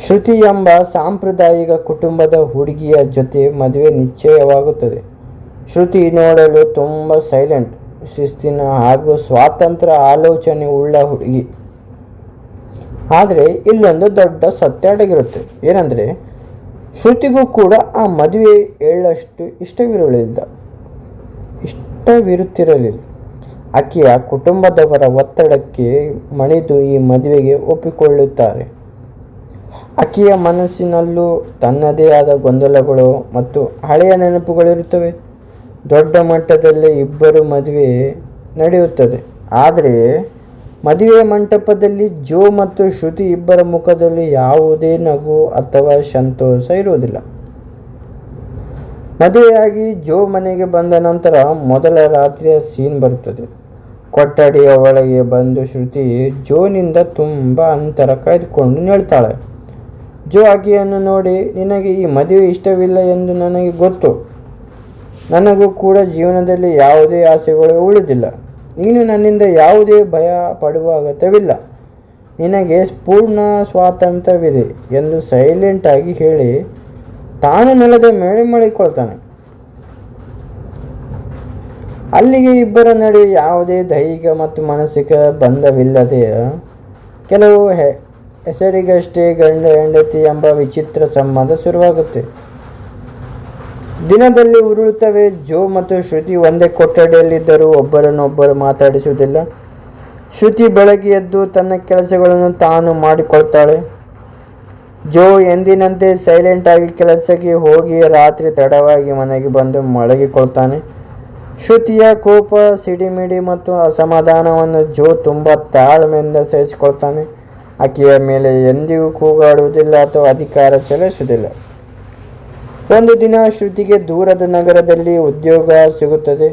ಶ್ರುತಿ ಎಂಬ ಸಾಂಪ್ರದಾಯಿಕ ಕುಟುಂಬದ ಹುಡುಗಿಯ ಜೊತೆ ಮದುವೆ ನಿಶ್ಚಯವಾಗುತ್ತದೆ. ಶ್ರುತಿ ನೋಡಲು ತುಂಬ ಸೈಲೆಂಟ್, ಶಿಸ್ತಿನ ಹಾಗೂ ಸ್ವಾತಂತ್ರ್ಯ ಆಲೋಚನೆ ಉಳ್ಳ ಹುಡುಗಿ. ಆದರೆ ಇಲ್ಲೊಂದು ದೊಡ್ಡ ಸತ್ಯ ಅಡಗಿರುತ್ತೆ. ಏನಂದರೆ ಶ್ರುತಿಗೂ ಕೂಡ ಆ ಮದುವೆ ಎಳ್ಳಷ್ಟು ಇಷ್ಟವಿರುತ್ತಿರಲಿಲ್ಲ. ಆಕೆಯ ಕುಟುಂಬದವರ ಒತ್ತಡಕ್ಕೆ ಮಣಿದು ಈ ಮದುವೆಗೆ ಒಪ್ಪಿಕೊಳ್ಳುತ್ತಾರೆ. ಆಕೆಯ ಮನಸ್ಸಿನಲ್ಲೂ ತನ್ನದೇ ಆದ ಗೊಂದಲಗಳು ಮತ್ತು ಹಳೆಯ ನೆನಪುಗಳಿರುತ್ತವೆ. ದೊಡ್ಡ ಮಟ್ಟದಲ್ಲಿ ಇಬ್ಬರು ಮದುವೆ ನಡೆಯುತ್ತದೆ. ಆದರೆ ಮದುವೆ ಮಂಟಪದಲ್ಲಿ ಜೋ ಮತ್ತು ಶ್ರುತಿ ಇಬ್ಬರ ಮುಖದಲ್ಲಿ ಯಾವುದೇ ನಗು ಅಥವಾ ಸಂತೋಷ ಇರುವುದಿಲ್ಲ. ಮದುವೆಯಾಗಿ ಜೋ ಮನೆಗೆ ಬಂದ ನಂತರ ಮೊದಲ ರಾತ್ರಿಯ ಸೀನ್ ಬರುತ್ತದೆ. ಕೊಠಡಿಯ ಒಳಗೆ ಬಂದು ಶ್ರುತಿ ಜೋನಿಂದ ತುಂಬ ಅಂತರ ಕಾಯ್ದುಕೊಂಡು ನಿಲ್ತಾಳೆ. ಜೋ ಆಕೆಯನ್ನು ನೋಡಿ, ನಿನಗೆ ಈ ಮದುವೆ ಇಷ್ಟವಿಲ್ಲ ಎಂದು ನನಗೆ ಗೊತ್ತು. ನನಗೂ ಕೂಡ ಜೀವನದಲ್ಲಿ ಯಾವುದೇ ಆಸೆಗಳು ಉಳಿದಿಲ್ಲ. ನೀನು ನನ್ನಿಂದ ಯಾವುದೇ ಭಯ ಪಡುವ ಅಗತ್ಯವಿಲ್ಲ. ನಿನಗೆ ಪೂರ್ಣ ಸ್ವಾತಂತ್ರ್ಯವಿದೆ ಎಂದು ಸೈಲೆಂಟಾಗಿ ಹೇಳಿ ತಾನು ನೆಲದ ಮೇಲೆ ಮಡಿಕೊಳ್ತಾನೆ. ಅಲ್ಲಿಗೆ ಇಬ್ಬರ ನಡುವೆ ಯಾವುದೇ ದೈಹಿಕ ಮತ್ತು ಮಾನಸಿಕ ಬಂಧವಿಲ್ಲದೆ ಕೆಲವು ಹೆಸರಿಗಷ್ಟೇ ಗಂಡ ಹೆಂಡತಿ ಎಂಬ ವಿಚಿತ್ರ ಸಂಬಂಧ ಶುರುವಾಗುತ್ತೆ. ದಿನದಲ್ಲಿ ಉರುಳುತ್ತವೆ. ಜೋ ಮತ್ತು ಶ್ರುತಿ ಒಂದೇ ಕೊಠಡಿಯಲ್ಲಿದ್ದರೂ ಒಬ್ಬರನ್ನೊಬ್ಬರು ಮಾತಾಡಿಸುವುದಿಲ್ಲ. ಶ್ರುತಿ ಬೆಳಗ್ಗೆ ಎದ್ದು ತನ್ನ ಕೆಲಸಗಳನ್ನು ತಾನು ಮಾಡಿಕೊಳ್ತಾಳೆ. ಜೋ ಎಂದಿನಂತೆ ಸೈಲೆಂಟಾಗಿ ಕೆಲಸಕ್ಕೆ ಹೋಗಿ ರಾತ್ರಿ ತಡವಾಗಿ ಮನೆಗೆ ಬಂದು ಮಲಗಿಕೊಳ್ತಾನೆ. ಶ್ರುತಿಯ ಕೋಪ, ಸಿಡಿಮಿಡಿ ಮತ್ತು ಅಸಮಾಧಾನವನ್ನು ಜೋ ತುಂಬ ತಾಳ್ಮೆಯಿಂದ ಸಹಿಸಿಕೊಳ್ತಾನೆ. ಆಕೆಯ ಮೇಲೆ ಎಂದಿಗೂ ಕೂಗಾಡುವುದಿಲ್ಲ ಅಥವಾ ಅಧಿಕಾರ ಚಲಾಯಿಸುವುದಿಲ್ಲ. ಒಂದು ದಿನ ಶ್ರುತಿಗೆ ದೂರದ ನಗರದಲ್ಲಿ ಉದ್ಯೋಗ ಸಿಗುತ್ತದೆ.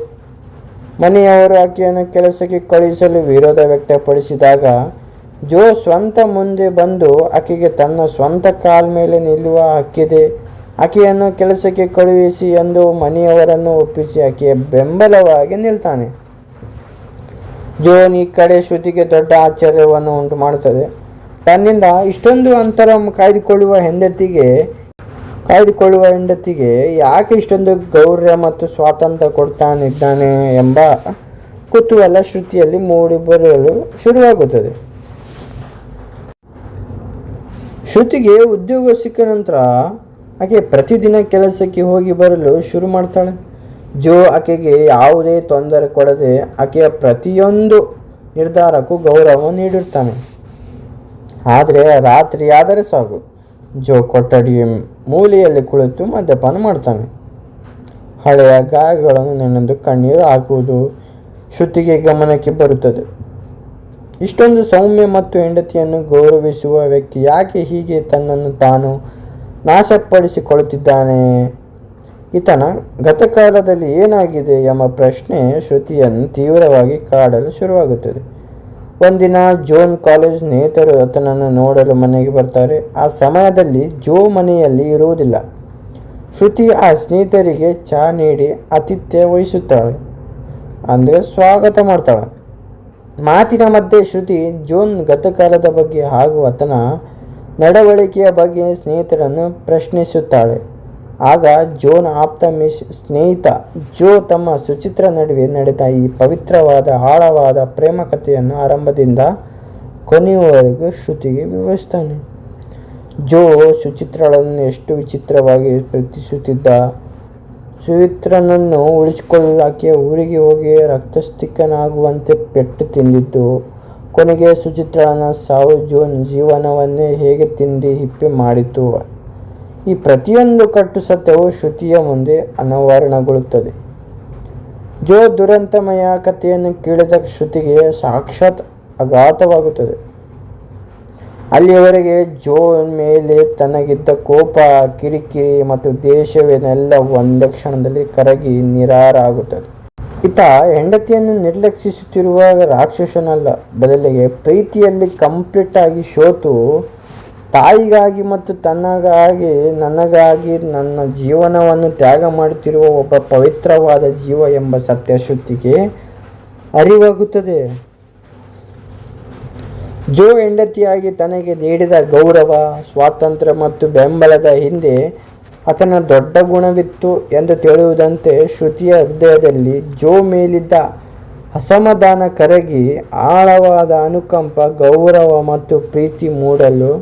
ಮನೆಯವರು ಆಕೆಯನ್ನು ಕೆಲಸಕ್ಕೆ ಕಳುಹಿಸಲು ವಿರೋಧ ವ್ಯಕ್ತಪಡಿಸಿದಾಗ ಜೋ ಸ್ವಂತ ಮುಂದೆ ಬಂದು ಆಕೆಗೆ ತನ್ನ ಸ್ವಂತ ಕಾಲ ಮೇಲೆ ನಿಲ್ಲುವ ಹಕ್ಕಿದೆ, ಆಕೆಯನ್ನು ಕೆಲಸಕ್ಕೆ ಕಳುಹಿಸಿ ಎಂದು ಮನೆಯವರನ್ನು ಒಪ್ಪಿಸಿ ಆಕೆಯ ಬೆಂಬಲವಾಗಿ ನಿಲ್ತಾನೆ. ಜೋನ್ ಈ ಕಡೆ ಶ್ರುತಿಗೆ ದೊಡ್ಡ ಆಶ್ಚರ್ಯವನ್ನು ಉಂಟು ಮಾಡುತ್ತದೆ. ತನ್ನಿಂದ ಇಷ್ಟೊಂದು ಅಂತರ ಕಾಯ್ದುಕೊಳ್ಳುವ ಹೆಂಡತಿಗೆ ಕಾಯ್ದುಕೊಳ್ಳುವ ಹೆಂಡತಿಗೆ ಯಾಕೆ ಇಷ್ಟೊಂದು ಗೌರವ ಮತ್ತು ಸ್ವಾತಂತ್ರ್ಯ ಕೊಡ್ತಾನಿದ್ದಾನೆ ಎಂಬ ಕುತೂಹಲ ಶ್ರುತಿಯಲ್ಲಿ ಮೂಡಿಬರಲು ಶುರುವಾಗುತ್ತದೆ. ಶ್ರುತಿಗೆ ಉದ್ಯೋಗ ಸಿಕ್ಕ ನಂತರ ಆಕೆ ಪ್ರತಿದಿನ ಕೆಲಸಕ್ಕೆ ಹೋಗಿ ಬರಲು ಶುರು ಮಾಡ್ತಾಳೆ. ಜೋ ಆಕೆಗೆ ಯಾವುದೇ ತೊಂದರೆ ಕೊಡದೆ ಆಕೆಯ ಪ್ರತಿಯೊಂದು ನಿರ್ಧಾರಕ್ಕೂ ಗೌರವ ನೀಡಿರ್ತಾನೆ. ಆದರೆ ರಾತ್ರಿ ಆದರೆ ಸಾಕು, ಜೋ ಕೊಠಡಿಯ ಮೂಲೆಯಲ್ಲಿ ಕುಳಿತು ಮದ್ಯಪಾನ ಮಾಡ್ತಾನೆ. ಹಳೆಯ ಗಾಯಗಳನ್ನು ನೆನೆದು ಕಣ್ಣೀರು ಹಾಕುವುದು ಶ್ರುತಿಗೆ ಗಮನಕ್ಕೆ ಬರುತ್ತದೆ. ಇಷ್ಟೊಂದು ಸೌಮ್ಯ ಮತ್ತು ಹೆಂಡತಿಯನ್ನು ಗೌರವಿಸುವ ವ್ಯಕ್ತಿ ಯಾಕೆ ಹೀಗೆ ತನ್ನನ್ನು ತಾನು ನಾಶಪಡಿಸಿಕೊಳ್ಳುತ್ತಿದ್ದಾನೆ? ಈತನ ಗತಕಾಲದಲ್ಲಿ ಏನಾಗಿದೆ ಎಂಬ ಪ್ರಶ್ನೆ ಶ್ರುತಿಯನ್ನು ತೀವ್ರವಾಗಿ ಕಾಡಲು ಶುರುವಾಗುತ್ತದೆ. ಒಂದಿನ ಜೋನ್ ಕಾಲೇಜ್ ಸ್ನೇಹಿತರು ಆತನನ್ನು ನೋಡಲು ಮನೆಗೆ ಬರ್ತಾರೆ. ಆ ಸಮಯದಲ್ಲಿ ಜೋ ಮನೆಯಲ್ಲಿ ಇರುವುದಿಲ್ಲ. ಶ್ರುತಿ ಆ ಸ್ನೇಹಿತರಿಗೆ ಚಹಾ ನೀಡಿ ಆತಿಥ್ಯ ವಹಿಸುತ್ತಾಳೆ, ಅಂದರೆ ಸ್ವಾಗತ ಮಾಡ್ತಾಳೆ. ಮಾತಿನ ಮಧ್ಯೆ ಶ್ರುತಿ ಜೋನ್ ಗತಕಾಲದ ಬಗ್ಗೆ ಹಾಗೂ ಆತನ ನಡವಳಿಕೆಯ ಬಗ್ಗೆ ಸ್ನೇಹಿತರನ್ನು ಪ್ರಶ್ನಿಸುತ್ತಾಳೆ. ಆಗ ಜೋನ್ ಆಪ್ತ ಸ್ನೇಹಿತ ಜೋ ತಮ್ಮ ಸುಚಿತ್ರ ನಡುವೆ ನಡೆದ ಈ ಪವಿತ್ರವಾದ ಆಳವಾದ ಪ್ರೇಮ ಕಥೆಯನ್ನು ಆರಂಭದಿಂದ ಕೊನೆಯವರೆಗೂ ಶ್ರುತಿಗೆ ವಿವರಿಸ್ತಾನೆ. ಜೋ ಸುಚಿತ್ರಳನ್ನು ಎಷ್ಟು ವಿಚಿತ್ರವಾಗಿ ಪ್ರೀತಿಸುತ್ತಿದ್ದ. ಸುಚಿತ್ರನನ್ನು ಉಳಿಸಿಕೊಳ್ಳಲು ಆಕೆಯ ಊರಿಗೆ ಹೋಗಿ ರಕ್ತಸ್ಥಿಕ್ಕನಾಗುವಂತೆ ಪೆಟ್ಟು ತಿಂದಿದ್ದು. ಕೊನೆಗೆ ಸುಚಿತ್ರಳನ ಸಾವು ಜೋನ್ ಜೀವನವನ್ನೇ ಹೇಗೆ ತಿಂಡಿ ಹಿಪ್ಪಿ ಮಾಡಿತು. ಈ ಪ್ರತಿಯೊಂದು ಕಟ್ಟು ಸತ್ಯವು ಶ್ರುತಿಯ ಮುಂದೆ ಅನಾವರಣಗೊಳ್ಳುತ್ತದೆ. ಜೋ ದುರಂತಮಯ ಕಥೆಯನ್ನು ಕೇಳಿದ ಶ್ರುತಿಗೆ ಸಾಕ್ಷಾತ್ ಆಘಾತವಾಗುತ್ತದೆ. ಅಲ್ಲಿಯವರೆಗೆ ಜೋ ಮೇಲೆ ತನಗಿದ್ದ ಕೋಪ, ಕಿರಿಕಿರಿ ಮತ್ತು ದೇಶವೇನೆಲ್ಲ ಒಂದೇ ಕ್ಷಣದಲ್ಲಿ ಕರಗಿ ನಿರಾರಾಗುತ್ತದೆ. ಈತ ಹೆಂಡತಿಯನ್ನು ನಿರ್ಲಕ್ಷಿಸುತ್ತಿರುವ ರಾಕ್ಷಸನಲ್ಲ, ಬದಲಿಗೆ ಪ್ರೀತಿಯಲ್ಲಿ ಕಂಪ್ಲೀಟ್ ಆಗಿ ಸೋತು ತಾಯಿಗಾಗಿ ಮತ್ತು ತನಗಾಗಿ ನನಗಾಗಿ ನನ್ನ ಜೀವನವನ್ನು ತ್ಯಾಗ ಮಾಡುತ್ತಿರುವ ಒಬ್ಬ ಪವಿತ್ರವಾದ ಜೀವ ಎಂಬ ಸತ್ಯ ಶ್ರುತಿಗೆ ಅರಿವಾಗುತ್ತದೆ. ಜೋ ಹೆಂಡತಿಯಾಗಿ ತನಗೆ ನೀಡಿದ ಗೌರವ, ಸ್ವಾತಂತ್ರ್ಯ ಮತ್ತು ಬೆಂಬಲದ ಹಿಂದೆ ಆತನ ದೊಡ್ಡ ಗುಣವಿತ್ತು ಎಂದು ತಿಳಿಯುವುದಂತೆ ಶ್ರುತಿಯ ಹೃದಯದಲ್ಲಿ ಜೋ ಮೇಲಿದ್ದ ಅಸಮಾಧಾನ ಕರಗಿ ಆಳವಾದ ಅನುಕಂಪ, ಗೌರವ ಮತ್ತು ಪ್ರೀತಿ ಮೂಡಲು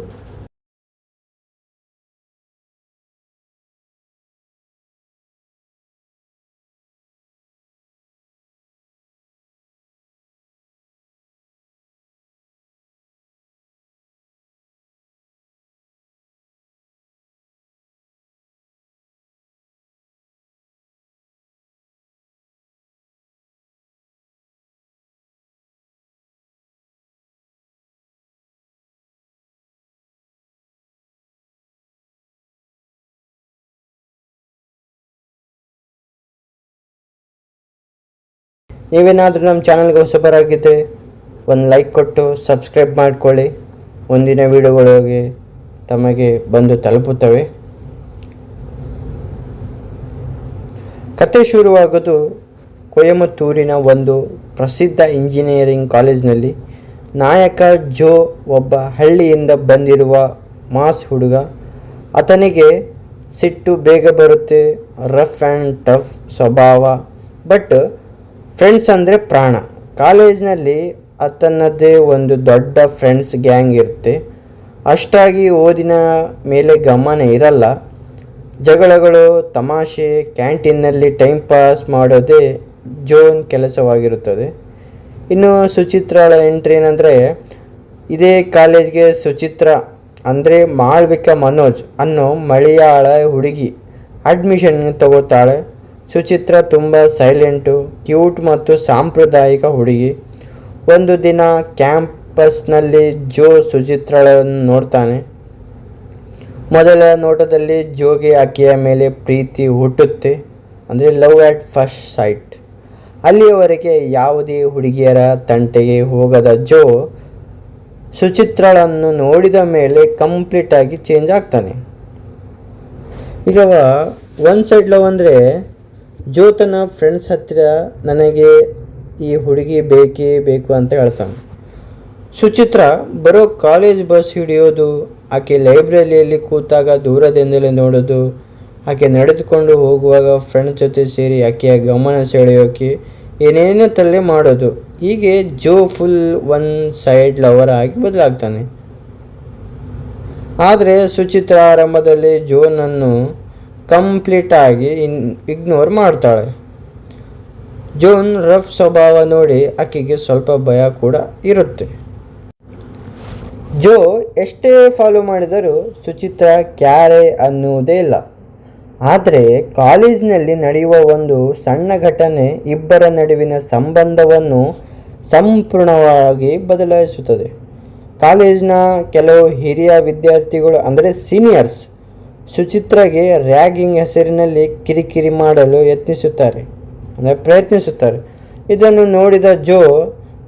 ನೀವೇನಾದರೂ ನಮ್ಮ ಚಾನಲ್ಗೆ ಹೊಸಬರಾಗಿದ್ದರೆ ಒಂದು ಲೈಕ್ ಕೊಟ್ಟು ಸಬ್ಸ್ಕ್ರೈಬ್ ಮಾಡಿಕೊಳ್ಳಿ. ಮುಂದಿನ ವಿಡಿಯೋಗಳಿಗೆ ತಮಗೆ ಬಂದು ತಲುಪುತ್ತವೆ. ಕತೆ ಶುರುವಾಗೋದು ಕೊಯಮತ್ತೂರಿನ ಒಂದು ಪ್ರಸಿದ್ಧ ಇಂಜಿನಿಯರಿಂಗ್ ಕಾಲೇಜಿನಲ್ಲಿ. ನಾಯಕ ಜೋ ಒಬ್ಬ ಹಳ್ಳಿಯಿಂದ ಬಂದಿರುವ ಮಾಸ್ ಹುಡುಗ. ಆತನಿಗೆ ಸಿಟ್ಟು ಬೇಗ ಬರುತ್ತೆ, ರಫ್ ಆ್ಯಂಡ್ ಟಫ್ ಸ್ವಭಾವ, ಬಟ್ ಫ್ರೆಂಡ್ಸ್ ಅಂದರೆ ಪ್ರಾಣ. ಕಾಲೇಜ್ನಲ್ಲಿ ಆತನದ್ದೇ ಒಂದು ದೊಡ್ಡ ಫ್ರೆಂಡ್ಸ್ ಗ್ಯಾಂಗ್ ಇರುತ್ತೆ. ಅಷ್ಟಾಗಿ ಓದಿನ ಮೇಲೆ ಗಮನ ಇರಲ್ಲ. ಜಗಳಗಳು, ತಮಾಷೆ, ಕ್ಯಾಂಟೀನ್ನಲ್ಲಿ ಟೈಮ್ ಪಾಸ್ ಮಾಡೋದೇ ಜೋನ್ ಕೆಲಸವಾಗಿರುತ್ತದೆ. ಇನ್ನು ಸುಚಿತ್ರಳ ಎಂಟ್ರಿ ಏನಂದರೆ, ಇದೇ ಕಾಲೇಜ್ಗೆ ಸುಚಿತ್ರ ಅಂದರೆ ಮಾಳ್ವಿಕಾ ಮನೋಜ್ ಅನ್ನೋ ಮಲಯಾಳ ಹುಡುಗಿ ಅಡ್ಮಿಷನ್ ತಗೋತಾಳೆ. ಸುಚಿತ್ರ ತುಂಬ ಸೈಲೆಂಟು, ಕ್ಯೂಟ್ ಮತ್ತು ಸಾಂಪ್ರದಾಯಿಕ ಹುಡುಗಿ. ಒಂದು ದಿನ ಕ್ಯಾಂಪಸ್ನಲ್ಲಿ ಜೋ ಸುಚಿತ್ರಳನ್ನು ನೋಡ್ತಾನೆ. ಮೊದಲ ನೋಟದಲ್ಲಿ ಜೋಗೆ ಆಕೆಯ ಮೇಲೆ ಪ್ರೀತಿ ಹುಟ್ಟುತ್ತೆ, ಅಂದರೆ ಲವ್ ಆ್ಯಟ್ ಫಸ್ಟ್ ಸೈಟ್. ಅಲ್ಲಿಯವರೆಗೆ ಯಾವುದೇ ಹುಡುಗಿಯರ ತಂಟೆಗೆ ಹೋಗದ ಜೋ ಸುಚಿತ್ರಳನ್ನು ನೋಡಿದ ಮೇಲೆ ಕಂಪ್ಲೀಟಾಗಿ ಚೇಂಜ್ ಆಗ್ತಾನೆ. ಈಗ ಒನ್ ಸೈಡ್ ಲವ್ ಅಂದರೆ ಜೋ ತನ್ನ ಫ್ರೆಂಡ್ಸ್ ಹತ್ತಿರ ನನಗೆ ಈ ಹುಡುಗಿ ಬೇಕೇ ಬೇಕು ಅಂತ ಹೇಳ್ತಾನೆ. ಸುಚಿತ್ರ ಬರೋ ಕಾಲೇಜ್ ಬಸ್ ಹಿಡಿಯೋದು, ಆಕೆ ಲೈಬ್ರರಿಯಲ್ಲಿ ಕೂತಾಗ ದೂರದಿಂದಲೇ ನೋಡೋದು, ಆಕೆ ನಡೆದುಕೊಂಡು ಹೋಗುವಾಗ ಫ್ರೆಂಡ್ ಜೊತೆ ಸೇರಿ ಆಕೆಯ ಗಮನ ಸೆಳೆಯೋಕೆ ಏನೇನೋ ತಲೆ ಮಾಡೋದು. ಹೀಗೆ ಜೋ ಫುಲ್ ಒನ್ ಸೈಡ್ ಲವರ್ ಆಗಿ ಬದಲಾಗ್ತಾನೆ. ಆದರೆ ಸುಚಿತ್ರಾ ಆರಂಭದಲ್ಲಿ ಜೋನನ್ನು ಕಂಪ್ಲೀಟಾಗಿ ಇಗ್ನೋರ್ ಮಾಡ್ತಾಳೆ. ಜೋನ್ ರಫ್ ಸ್ವಭಾವ ನೋಡಿ ಆಕೆಗೆ ಸ್ವಲ್ಪ ಭಯ ಕೂಡ ಇರುತ್ತೆ. ಜೋ ಎಷ್ಟೇ ಫಾಲೋ ಮಾಡಿದರೂ ಸುಚಿತ್ರಾ ಕ್ಯಾರೆ ಅನ್ನುವುದೇ ಇಲ್ಲ. ಆದರೆ ಕಾಲೇಜಿನಲ್ಲಿ ನಡೆಯುವ ಒಂದು ಸಣ್ಣ ಘಟನೆ ಇಬ್ಬರ ನಡುವಿನ ಸಂಬಂಧವನ್ನು ಸಂಪೂರ್ಣವಾಗಿ ಬದಲಾಯಿಸುತ್ತದೆ. ಕಾಲೇಜಿನ ಕೆಲವು ಹಿರಿಯ ವಿದ್ಯಾರ್ಥಿಗಳು ಅಂದರೆ ಸೀನಿಯರ್ಸ್ ಸುಚಿತ್ರಾಗೆ ರ್ಯಾಗಿಂಗ್ ಹೆಸರಿನಲ್ಲಿ ಕಿರಿಕಿರಿ ಮಾಡಲು ಪ್ರಯತ್ನಿಸುತ್ತಾರೆ. ಇದನ್ನು ನೋಡಿದ ಜೋ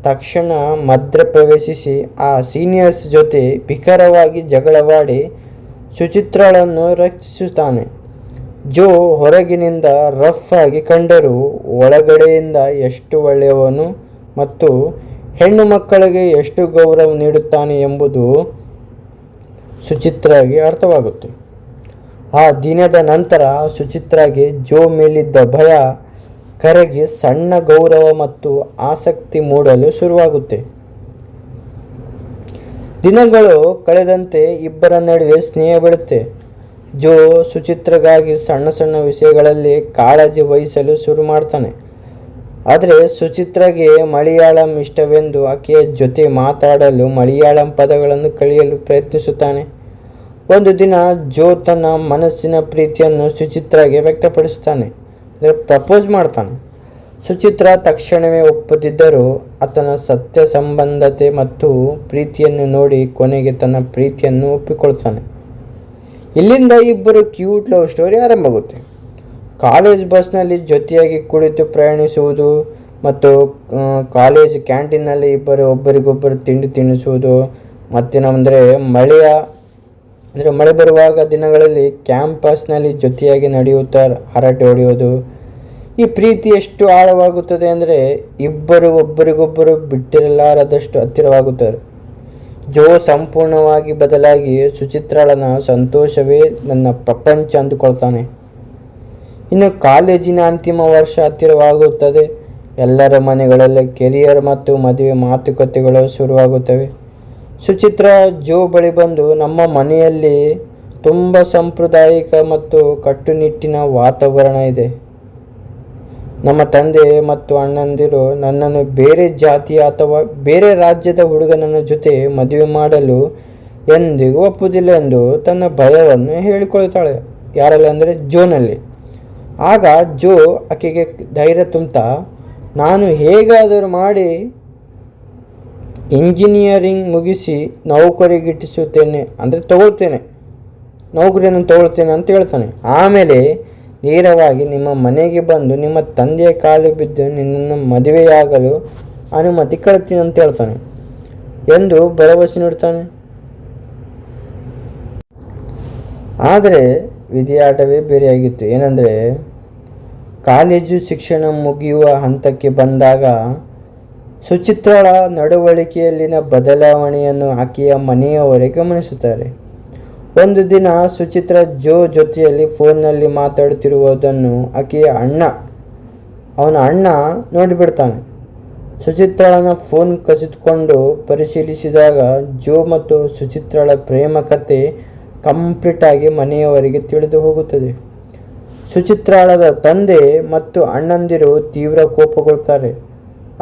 ತಕ್ಷಣ ಮಧ್ಯ ಪ್ರವೇಶಿಸಿ ಆ ಸೀನಿಯರ್ಸ್ ಜೊತೆ ಭೀಕರವಾಗಿ ಜಗಳವಾಡಿ ಸುಚಿತ್ರಾಳನ್ನು ರಕ್ಷಿಸುತ್ತಾನೆ. ಜೋ ಹೊರಗಿನಿಂದ ರಫ್ ಆಗಿ ಕಂಡರೂ ಒಳಗಡೆಯಿಂದ ಎಷ್ಟು ಒಳ್ಳೆಯವನು ಮತ್ತು ಹೆಣ್ಣು ಮಕ್ಕಳಿಗೆ ಎಷ್ಟು ಗೌರವ ನೀಡುತ್ತಾನೆ ಎಂಬುದು ಸುಚಿತ್ರಾಗೆ ಅರ್ಥವಾಗುತ್ತೆ. ಆ ದಿನದ ನಂತರ ಸುಚಿತ್ರಾಗೆ ಜೋ ಮೇಲಿದ್ದ ಭಯ ಕರಗಿ ಸಣ್ಣ ಗೌರವ ಮತ್ತು ಆಸಕ್ತಿ ಮೂಡಲು ಶುರುವಾಗುತ್ತೆ. ದಿನಗಳು ಕಳೆದಂತೆ ಇಬ್ಬರ ನಡುವೆ ಸ್ನೇಹ ಬೆಳುತ್ತೆ. ಜೋ ಸುಚಿತ್ರಾಗಾಗಿ ಸಣ್ಣ ಸಣ್ಣ ವಿಷಯಗಳಲ್ಲಿ ಕಾಳಜಿ ವಹಿಸಲು ಶುರು ಮಾಡ್ತಾನೆ. ಆದರೆ ಸುಚಿತ್ರಾಗೆ ಮಲಯಾಳಂ ಇಷ್ಟವೆಂದು ಆಕೆಯ ಜೊತೆ ಮಾತಾಡಲು ಮಲಯಾಳಂ ಪದಗಳನ್ನು ಕಲಿಯಲು ಪ್ರಯತ್ನಿಸುತ್ತಾನೆ. ಒಂದು ದಿನ ಜೋ ತನ್ನ ಮನಸ್ಸಿನ ಪ್ರೀತಿಯನ್ನು ಸುಚಿತ್ರಾಗೆ ವ್ಯಕ್ತಪಡಿಸುತ್ತಾನೆ, ಪ್ರಪೋಸ್ ಮಾಡ್ತಾನೆ. ಸುಚಿತ್ರಾ ತಕ್ಷಣವೇ ಒಪ್ಪದಿದ್ದರೂ ಆತನ ಸತ್ಯಸಂಬಂಧತೆ ಮತ್ತು ಪ್ರೀತಿಯನ್ನು ನೋಡಿ ಕೊನೆಗೆ ತನ್ನ ಪ್ರೀತಿಯನ್ನು ಒಪ್ಪಿಕೊಳ್ತಾನೆ. ಇಲ್ಲಿಂದ ಇಬ್ಬರು ಕ್ಯೂಟ್ ಲವ್ ಸ್ಟೋರಿ ಆರಂಭವಾಗುತ್ತೆ. ಕಾಲೇಜ್ ಬಸ್ನಲ್ಲಿ ಜೊತೆಯಾಗಿ ಕುಳಿತು ಪ್ರಯಾಣಿಸುವುದು ಮತ್ತು ಕಾಲೇಜ್ ಕ್ಯಾಂಟೀನಲ್ಲಿ ಒಬ್ಬರಿಗೊಬ್ಬರು ತಿಂಡಿ ತಿನ್ನಿಸುವುದು, ಮತ್ತೇನೆಂದರೆ ಮಳೆ ಬರುವಾಗ ದಿನಗಳಲ್ಲಿ ಕ್ಯಾಂಪಸ್ನಲ್ಲಿ ಜೊತೆಯಾಗಿ ನಡೆಯುತ್ತಾ ಹರಟೆ ಹೊಡೆಯೋದು. ಈ ಪ್ರೀತಿ ಎಷ್ಟು ಆಳವಾಗುತ್ತದೆ ಅಂದರೆ ಇಬ್ಬರು ಒಬ್ಬರಿಗೊಬ್ಬರು ಬಿಟ್ಟಿರಲಾರದಷ್ಟು ಹತ್ತಿರವಾಗುತ್ತಾರೆ. ಜೋ ಸಂಪೂರ್ಣವಾಗಿ ಬದಲಾಗಿ ಸುಚಿತ್ರಾಳನ ಸಂತೋಷವೇ ನನ್ನ ಪ್ರಪಂಚ ಅಂದುಕೊಳ್ತಾನೆ. ಇನ್ನು ಕಾಲೇಜಿನ ಅಂತಿಮ ವರ್ಷ ಹತ್ತಿರವಾಗುತ್ತದೆ. ಎಲ್ಲರ ಮನೆಗಳಲ್ಲಿ ಕೆರಿಯರ್ ಮತ್ತು ಮದುವೆ ಮಾತುಕತೆಗಳು ಶುರುವಾಗುತ್ತವೆ. ಸುಚಿತ್ರಾ ಜೋ ಬಳಿ ಬಂದು, ನಮ್ಮ ಮನೆಯಲ್ಲಿ ತುಂಬ ಸಾಂಪ್ರದಾಯಿಕ ಮತ್ತು ಕಟ್ಟುನಿಟ್ಟಿನ ವಾತಾವರಣ ಇದೆ. ನಮ್ಮ ತಂದೆ ಮತ್ತು ಅಣ್ಣಂದಿರು ನನ್ನನ್ನು ಬೇರೆ ಜಾತಿಯ ಅಥವಾ ಬೇರೆ ರಾಜ್ಯದ ಹುಡುಗನ ಜೊತೆ ಮದುವೆ ಮಾಡಲು ಎಂದಿಗೂ ಒಪ್ಪುವುದಿಲ್ಲ ಎಂದು ತನ್ನ ಭಯವನ್ನು ಹೇಳಿಕೊಳ್ತಾಳೆ. ಯಾರಲ್ಲಿ ಅಂದರೆ ಜೋನಲ್ಲಿ. ಆಗ ಜೋ ಆಕೆಗೆ ಧೈರ್ಯ ತುಂಬುತ್ತಾ, ನಾನು ಹೇಗಾದರೂ ಮಾಡಿ ಇಂಜಿನಿಯರಿಂಗ್ ಮುಗಿಸಿ ನೌಕರಿಯನ್ನು ತಗೊಳ್ತೇನೆ ಅಂತ ಹೇಳ್ತಾನೆ. ಆಮೇಲೆ ನೇರವಾಗಿ ನಿಮ್ಮ ಮನೆಗೆ ಬಂದು ನಿಮ್ಮ ತಂದೆಯ ಕಾಲು ಬಿದ್ದು ನಿನ್ನನ್ನು ಮದುವೆಯಾಗಲು ಅನುಮತಿ ಕೇಳ್ತೀನಿ ಅಂತ ಹೇಳ್ತಾನೆ ಎಂದು ಭರವಸೆ ನೀಡ್ತಾನೆ. ಆದರೆ ವಿಧಿಯಾಟವೇ ಬೇರೆಯಾಗಿತ್ತು. ಏನಂದರೆ ಕಾಲೇಜು ಶಿಕ್ಷಣ ಮುಗಿಯುವ ಹಂತಕ್ಕೆ ಬಂದಾಗ ಸುಚಿತ್ರಾಳ ನಡವಳಿಕೆಯಲ್ಲಿನ ಬದಲಾವಣೆಯನ್ನು ಆಕೆಯ ಮನೆಯವರೇ ಗಮನಿಸುತ್ತಾರೆ. ಒಂದು ದಿನ ಸುಚಿತ್ರಾ ಜೋ ಜೊತೆಯಲ್ಲಿ ಫೋನ್ನಲ್ಲಿ ಮಾತಾಡುತ್ತಿರುವುದನ್ನು ಆಕೆಯ ಅವನ ಅಣ್ಣ ನೋಡಿಬಿಡ್ತಾನೆ. ಸುಚಿತ್ರಾಳನ ಫೋನ್ ಕಸಿದುಕೊಂಡು ಪರಿಶೀಲಿಸಿದಾಗ ಜೋ ಮತ್ತು ಸುಚಿತ್ರಾಳ ಪ್ರೇಮ ಕಥೆ ಕಂಪ್ಲೀಟಾಗಿ ಮನೆಯವರಿಗೆ ತಿಳಿದು ಹೋಗುತ್ತದೆ. ಸುಚಿತ್ರಾಳದ ತಂದೆ ಮತ್ತು ಅಣ್ಣಂದಿರು ತೀವ್ರ ಕೋಪಗೊಳ್ತಾರೆ.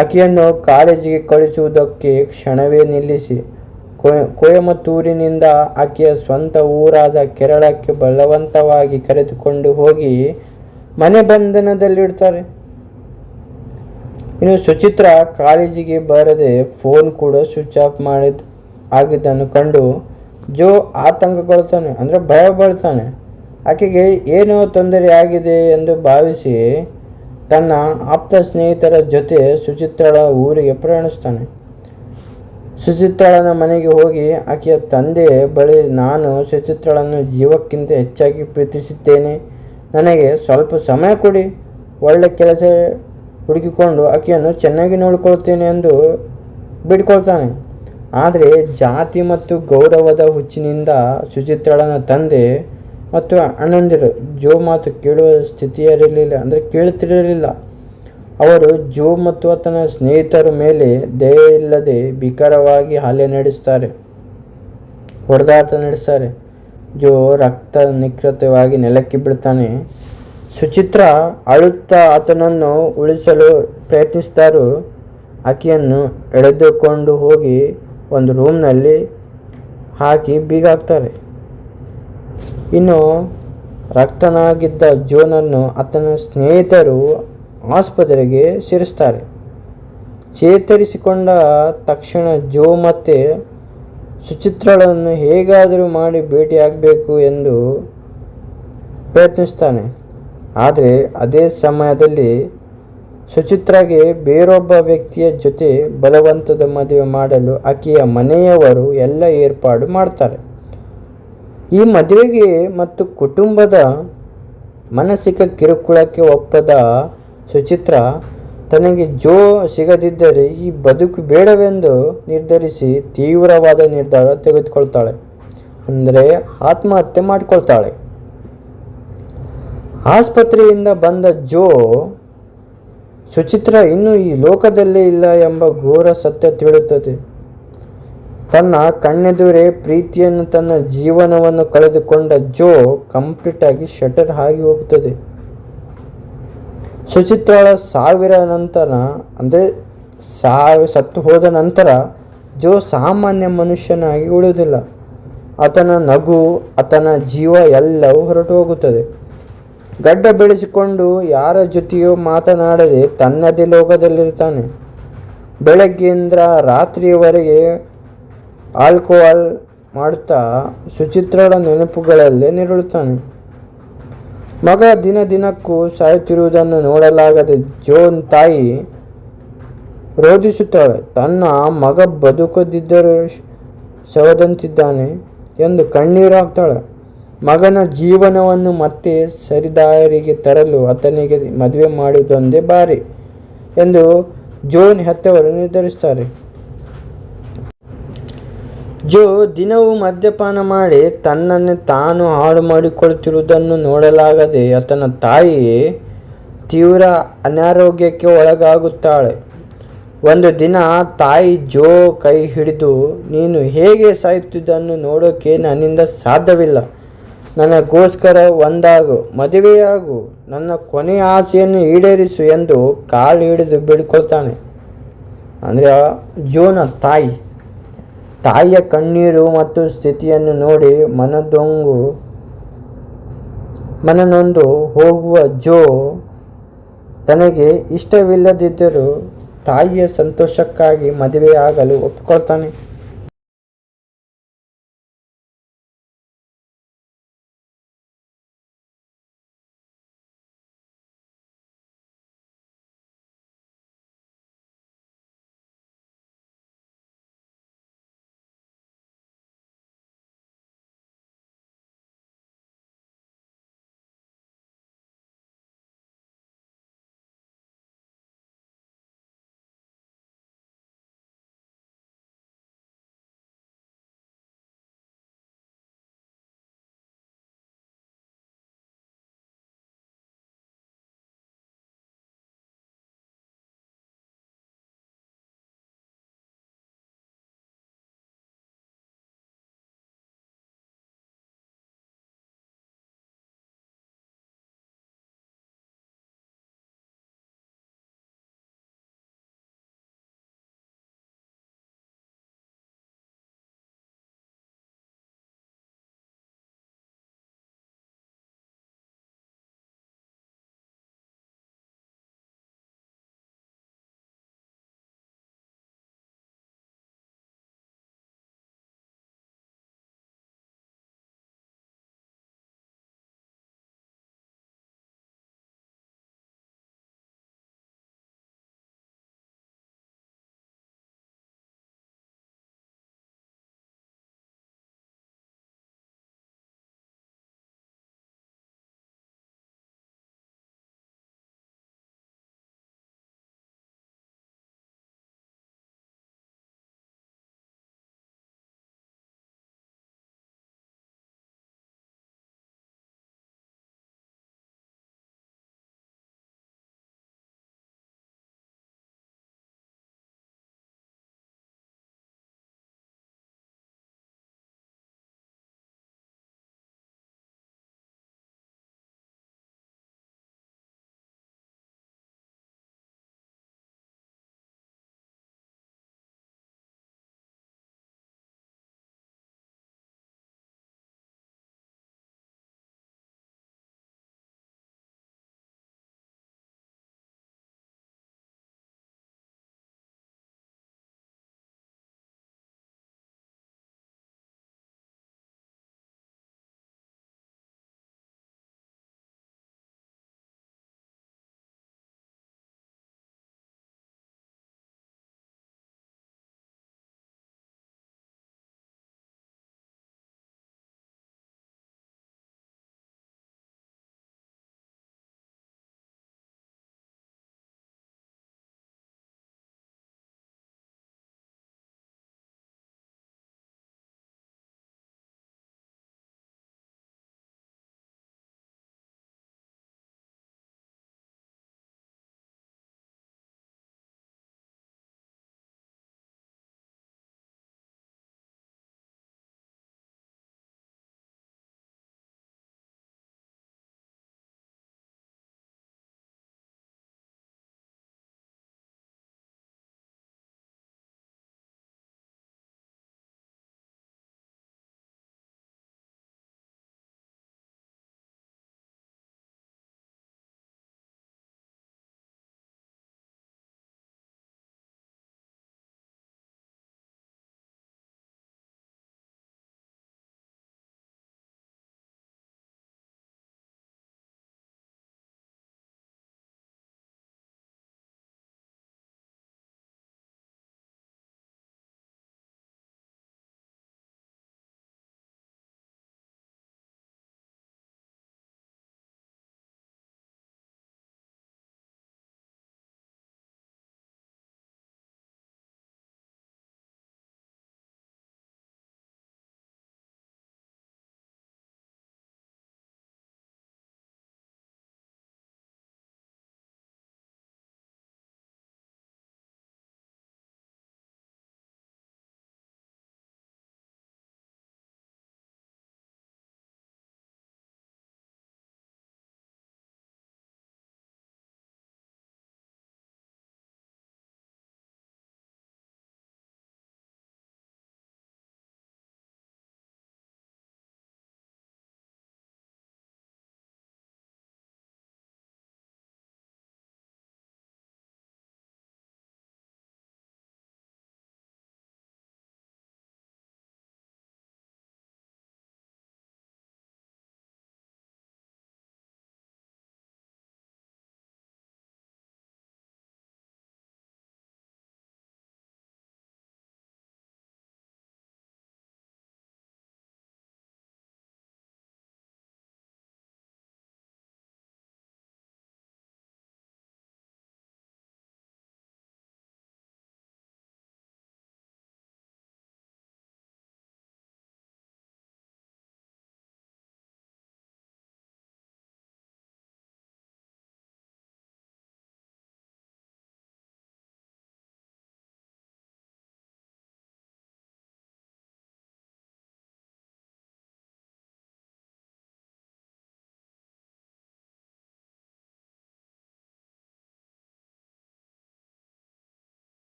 ಆಕೆಯನ್ನು ಕಾಲೇಜಿಗೆ ಕಳಿಸುವುದಕ್ಕೆ ಕ್ಷಣವೇ ನಿಲ್ಲಿಸಿ ಕೊಯಮತ್ತೂರಿನಿಂದ ಆಕೆಯ ಸ್ವಂತ ಊರಾದ ಕೇರಳಕ್ಕೆ ಬಲವಂತವಾಗಿ ಕರೆದುಕೊಂಡು ಹೋಗಿ ಮನೆ ಬಂಧನದಲ್ಲಿಡ್ತಾರೆ. ಇನ್ನು ಸುಚಿತ್ರಾ ಕಾಲೇಜಿಗೆ ಬರದೆ ಫೋನ್ ಕೂಡ ಸ್ವಿಚ್ ಆಫ್ ಆಗಿದ್ದನ್ನು ಕಂಡು ಜೋ ಆತಂಕಗೊಳ್ತಾನೆ, ಅಂದರೆ ಭಯ ಬೀಳ್ತಾನೆ. ಆಕೆಗೆ ಏನೋ ತೊಂದರೆ ಆಗಿದೆ ಎಂದು ಭಾವಿಸಿ ತನ್ನ ಆಪ್ತ ಸ್ನೇಹಿತರ ಜೊತೆ ಸುಚಿತ್ರಾಳ ಊರಿಗೆ ಪ್ರಯಾಣಿಸ್ತಾನೆ. ಸುಚಿತ್ರಾಳನ ಮನೆಗೆ ಹೋಗಿ ಆಕೆಯ ತಂದೆ ಬಳಿ, ನಾನು ಸುಚಿತ್ರಾಳನ್ನು ಜೀವಕ್ಕಿಂತ ಹೆಚ್ಚಾಗಿ ಪ್ರೀತಿಸಿದ್ದೇನೆ, ನನಗೆ ಸ್ವಲ್ಪ ಸಮಯ ಕೊಡಿ, ಒಳ್ಳೆ ಕೆಲಸ ಹುಡುಕಿಕೊಂಡು ಆಕೆಯನ್ನು ಚೆನ್ನಾಗಿ ನೋಡಿಕೊಳ್ತೇನೆ ಎಂದು ಬಿಡ್ಕೊಳ್ತಾನೆ. ಆದರೆ ಜಾತಿ ಮತ್ತು ಗೌರವದ ಹುಚ್ಚಿನಿಂದ ಸುಚಿತ್ರಳನ ತಂದೆ ಮತ್ತು ಅಣ್ಣಂದಿರು ಜೋ ಮಾತು ಕೇಳುವ ಕೇಳುತ್ತಿರಲಿಲ್ಲ. ಅವರು ಜೋ ಮತ್ತು ಆತನ ಸ್ನೇಹಿತರ ಮೇಲೆ ದಯೆ ಇಲ್ಲದೆ ಭೀಕರವಾಗಿ ಹೊಡೆದಾಟ ನಡೆಸ್ತಾರೆ. ಜೋ ರಕ್ತ ನಿಕೃತವಾಗಿ ನೆಲಕ್ಕೆ ಬೀಳ್ತಾನೆ. ಸುಚಿತ್ರ ಅಳುತ್ತಾ ಆತನನ್ನು ಉಳಿಸಲು ಪ್ರಯತ್ನಿಸಿದರು. ಆಕೆಯನ್ನು ಎಳೆದುಕೊಂಡು ಹೋಗಿ ಒಂದು ರೂಮ್ನಲ್ಲಿ ಹಾಕಿ ಬೀಗ ಹಾಕ್ತಾರೆ. ಇನ್ನು ರಕ್ತನಾಗಿದ್ದ ಜೋನನ್ನು ಆತನ ಸ್ನೇಹಿತರು ಆಸ್ಪತ್ರೆಗೆ ಸೇರಿಸ್ತಾರೆ. ಚೇತರಿಸಿಕೊಂಡ ತಕ್ಷಣ ಜೋ ಮತ್ತೆ ಸುಚಿತ್ರಳನ್ನು ಹೇಗಾದರೂ ಮಾಡಿ ಭೇಟಿಯಾಗಬೇಕು ಎಂದು ಪ್ರಯತ್ನಿಸ್ತಾನೆ. ಆದರೆ ಅದೇ ಸಮಯದಲ್ಲಿ ಸುಚಿತ್ರಾಗೆ ಬೇರೊಬ್ಬ ವ್ಯಕ್ತಿಯ ಜೊತೆ ಬಲವಂತದ ಮದುವೆ ಮಾಡಲು ಆಕೆಯ ಮನೆಯವರು ಎಲ್ಲ ಏರ್ಪಾಡು ಮಾಡ್ತಾರೆ. ಈ ಮದುವೆಗೆ ಮತ್ತು ಕುಟುಂಬದ ಮಾನಸಿಕ ಕಿರುಕುಳಕ್ಕೆ ಒಪ್ಪದ ಸುಚಿತ್ರ ತನಗೆ ಜೋ ಸಿಗದಿದ್ದರೆ ಈ ಬದುಕು ಬೇಡವೆಂದು ನಿರ್ಧರಿಸಿ ತೀವ್ರವಾದ ನಿರ್ಧಾರ ತೆಗೆದುಕೊಳ್ತಾಳೆ. ಅಂದರೆ ಆತ್ಮಹತ್ಯೆ ಮಾಡಿಕೊಳ್ತಾಳೆ. ಆಸ್ಪತ್ರೆಯಿಂದ ಬಂದ ಜೋ ಸುಚಿತ್ರ ಇನ್ನೂ ಈ ಲೋಕದಲ್ಲೇ ಇಲ್ಲ ಎಂಬ ಘೋರ ಸತ್ಯ ತಿಳಿಯುತ್ತದೆ. ತನ್ನ ಕಣ್ಣೆದುರೇ ಪ್ರೀತಿಯನ್ನು ತನ್ನ ಜೀವನವನ್ನು ಕಳೆದುಕೊಂಡ ಜೋ ಕಂಪ್ಲೀಟ್ ಆಗಿ ಶಟರ್ ಆಗಿ ಹೋಗುತ್ತದೆ. ಸುಚಿತ್ರಳ ಸತ್ತು ಹೋದ ನಂತರ ಜೋ ಸಾಮಾನ್ಯ ಮನುಷ್ಯನಾಗಿ ಉಳಿಯುವುದಿಲ್ಲ. ಆತನ ನಗು, ಆತನ ಜೀವ ಎಲ್ಲವೂ ಹೊರಟು ಹೋಗುತ್ತದೆ. ಗಡ್ಡ ಬೆಳೆಸಿಕೊಂಡು ಯಾರ ಜೊತೆಯೂ ಮಾತನಾಡದೆ ತನ್ನದೇ ಲೋಕದಲ್ಲಿರ್ತಾನೆ. ಬೆಳಗ್ಗೆಯಿಂದ ರಾತ್ರಿಯವರೆಗೆ ಆಲ್ಕೋಹಾಲ್ ಮಾಡುತ್ತಾ ಸುಚಿತ್ರಳ ನೆನಪುಗಳಲ್ಲೇ ನಿರುಳುತ್ತಾನೆ. ಮಗ ದಿನಕ್ಕೂ ಸಾಯುತ್ತಿರುವುದನ್ನು ನೋಡಲಾಗದೆ ಜೋನ್ ತಾಯಿ ರೋಧಿಸುತ್ತಾಳೆ. ತನ್ನ ಮಗ ಬದುಕದಿದ್ದರೂ ಶವದಂತಿದ್ದಾನೆ ಎಂದು ಕಣ್ಣೀರು ಹಾಕ್ತಾಳೆ. ಮಗನ ಜೀವನವನ್ನು ಮತ್ತೆ ಸರಿದಾರಿಗೆ ತರಲು ಆತನಿಗೆ ಮದುವೆ ಮಾಡುವುದೊಂದೇ ಬಾರಿ ಎಂದು ಜೋನ್ ಹೆತ್ತವರು ನಿರ್ಧರಿಸುತ್ತಾರೆ. ಜೋ ದಿನವೂ ಮದ್ಯಪಾನ ಮಾಡಿ ತನ್ನನ್ನೇ ತಾನು ಹಾಳು ಮಾಡಿಕೊಳ್ಳುತ್ತಿರುವುದನ್ನು ನೋಡಲಾಗದೆ ಆತನ ತಾಯಿ ತೀವ್ರ ಅನಾರೋಗ್ಯಕ್ಕೆ ಒಳಗಾಗುತ್ತಾಳೆ. ಒಂದು ದಿನ ತಾಯಿ ಜೋ ಕೈ ಹಿಡಿದು, ನೀನು ಹೇಗೆ ಸಾಯುತ್ತಿದ್ದನ್ನು ನೋಡೋಕೆ ನನ್ನಿಂದ ಸಾಧ್ಯವಿಲ್ಲ. ನನಗೋಸ್ಕರ ಒಂದಾಗು, ಮದುವೆಯಾಗು, ನನ್ನ ಕೊನೆಯ ಆಸೆಯನ್ನು ಈಡೇರಿಸು ಎಂದು ಕಾಲು ಹಿಡಿದು ಬೇಡಿಕೊಳ್ತಾನೆ. ಅಂದರೆ ಜೋನ ತಾಯಿಯ ಕಣ್ಣೀರು ಮತ್ತು ಸ್ಥಿತಿಯನ್ನು ನೋಡಿ ಮನನೊಂದು ಹೋಗುವ ಜೋ ತನಗೆ ಇಷ್ಟವಿಲ್ಲದಿದ್ದರೂ ತಾಯಿಯ ಸಂತೋಷಕ್ಕಾಗಿ ಮದುವೆಯಾಗಲು ಒಪ್ಪಿಕೊಳ್ತಾನೆ.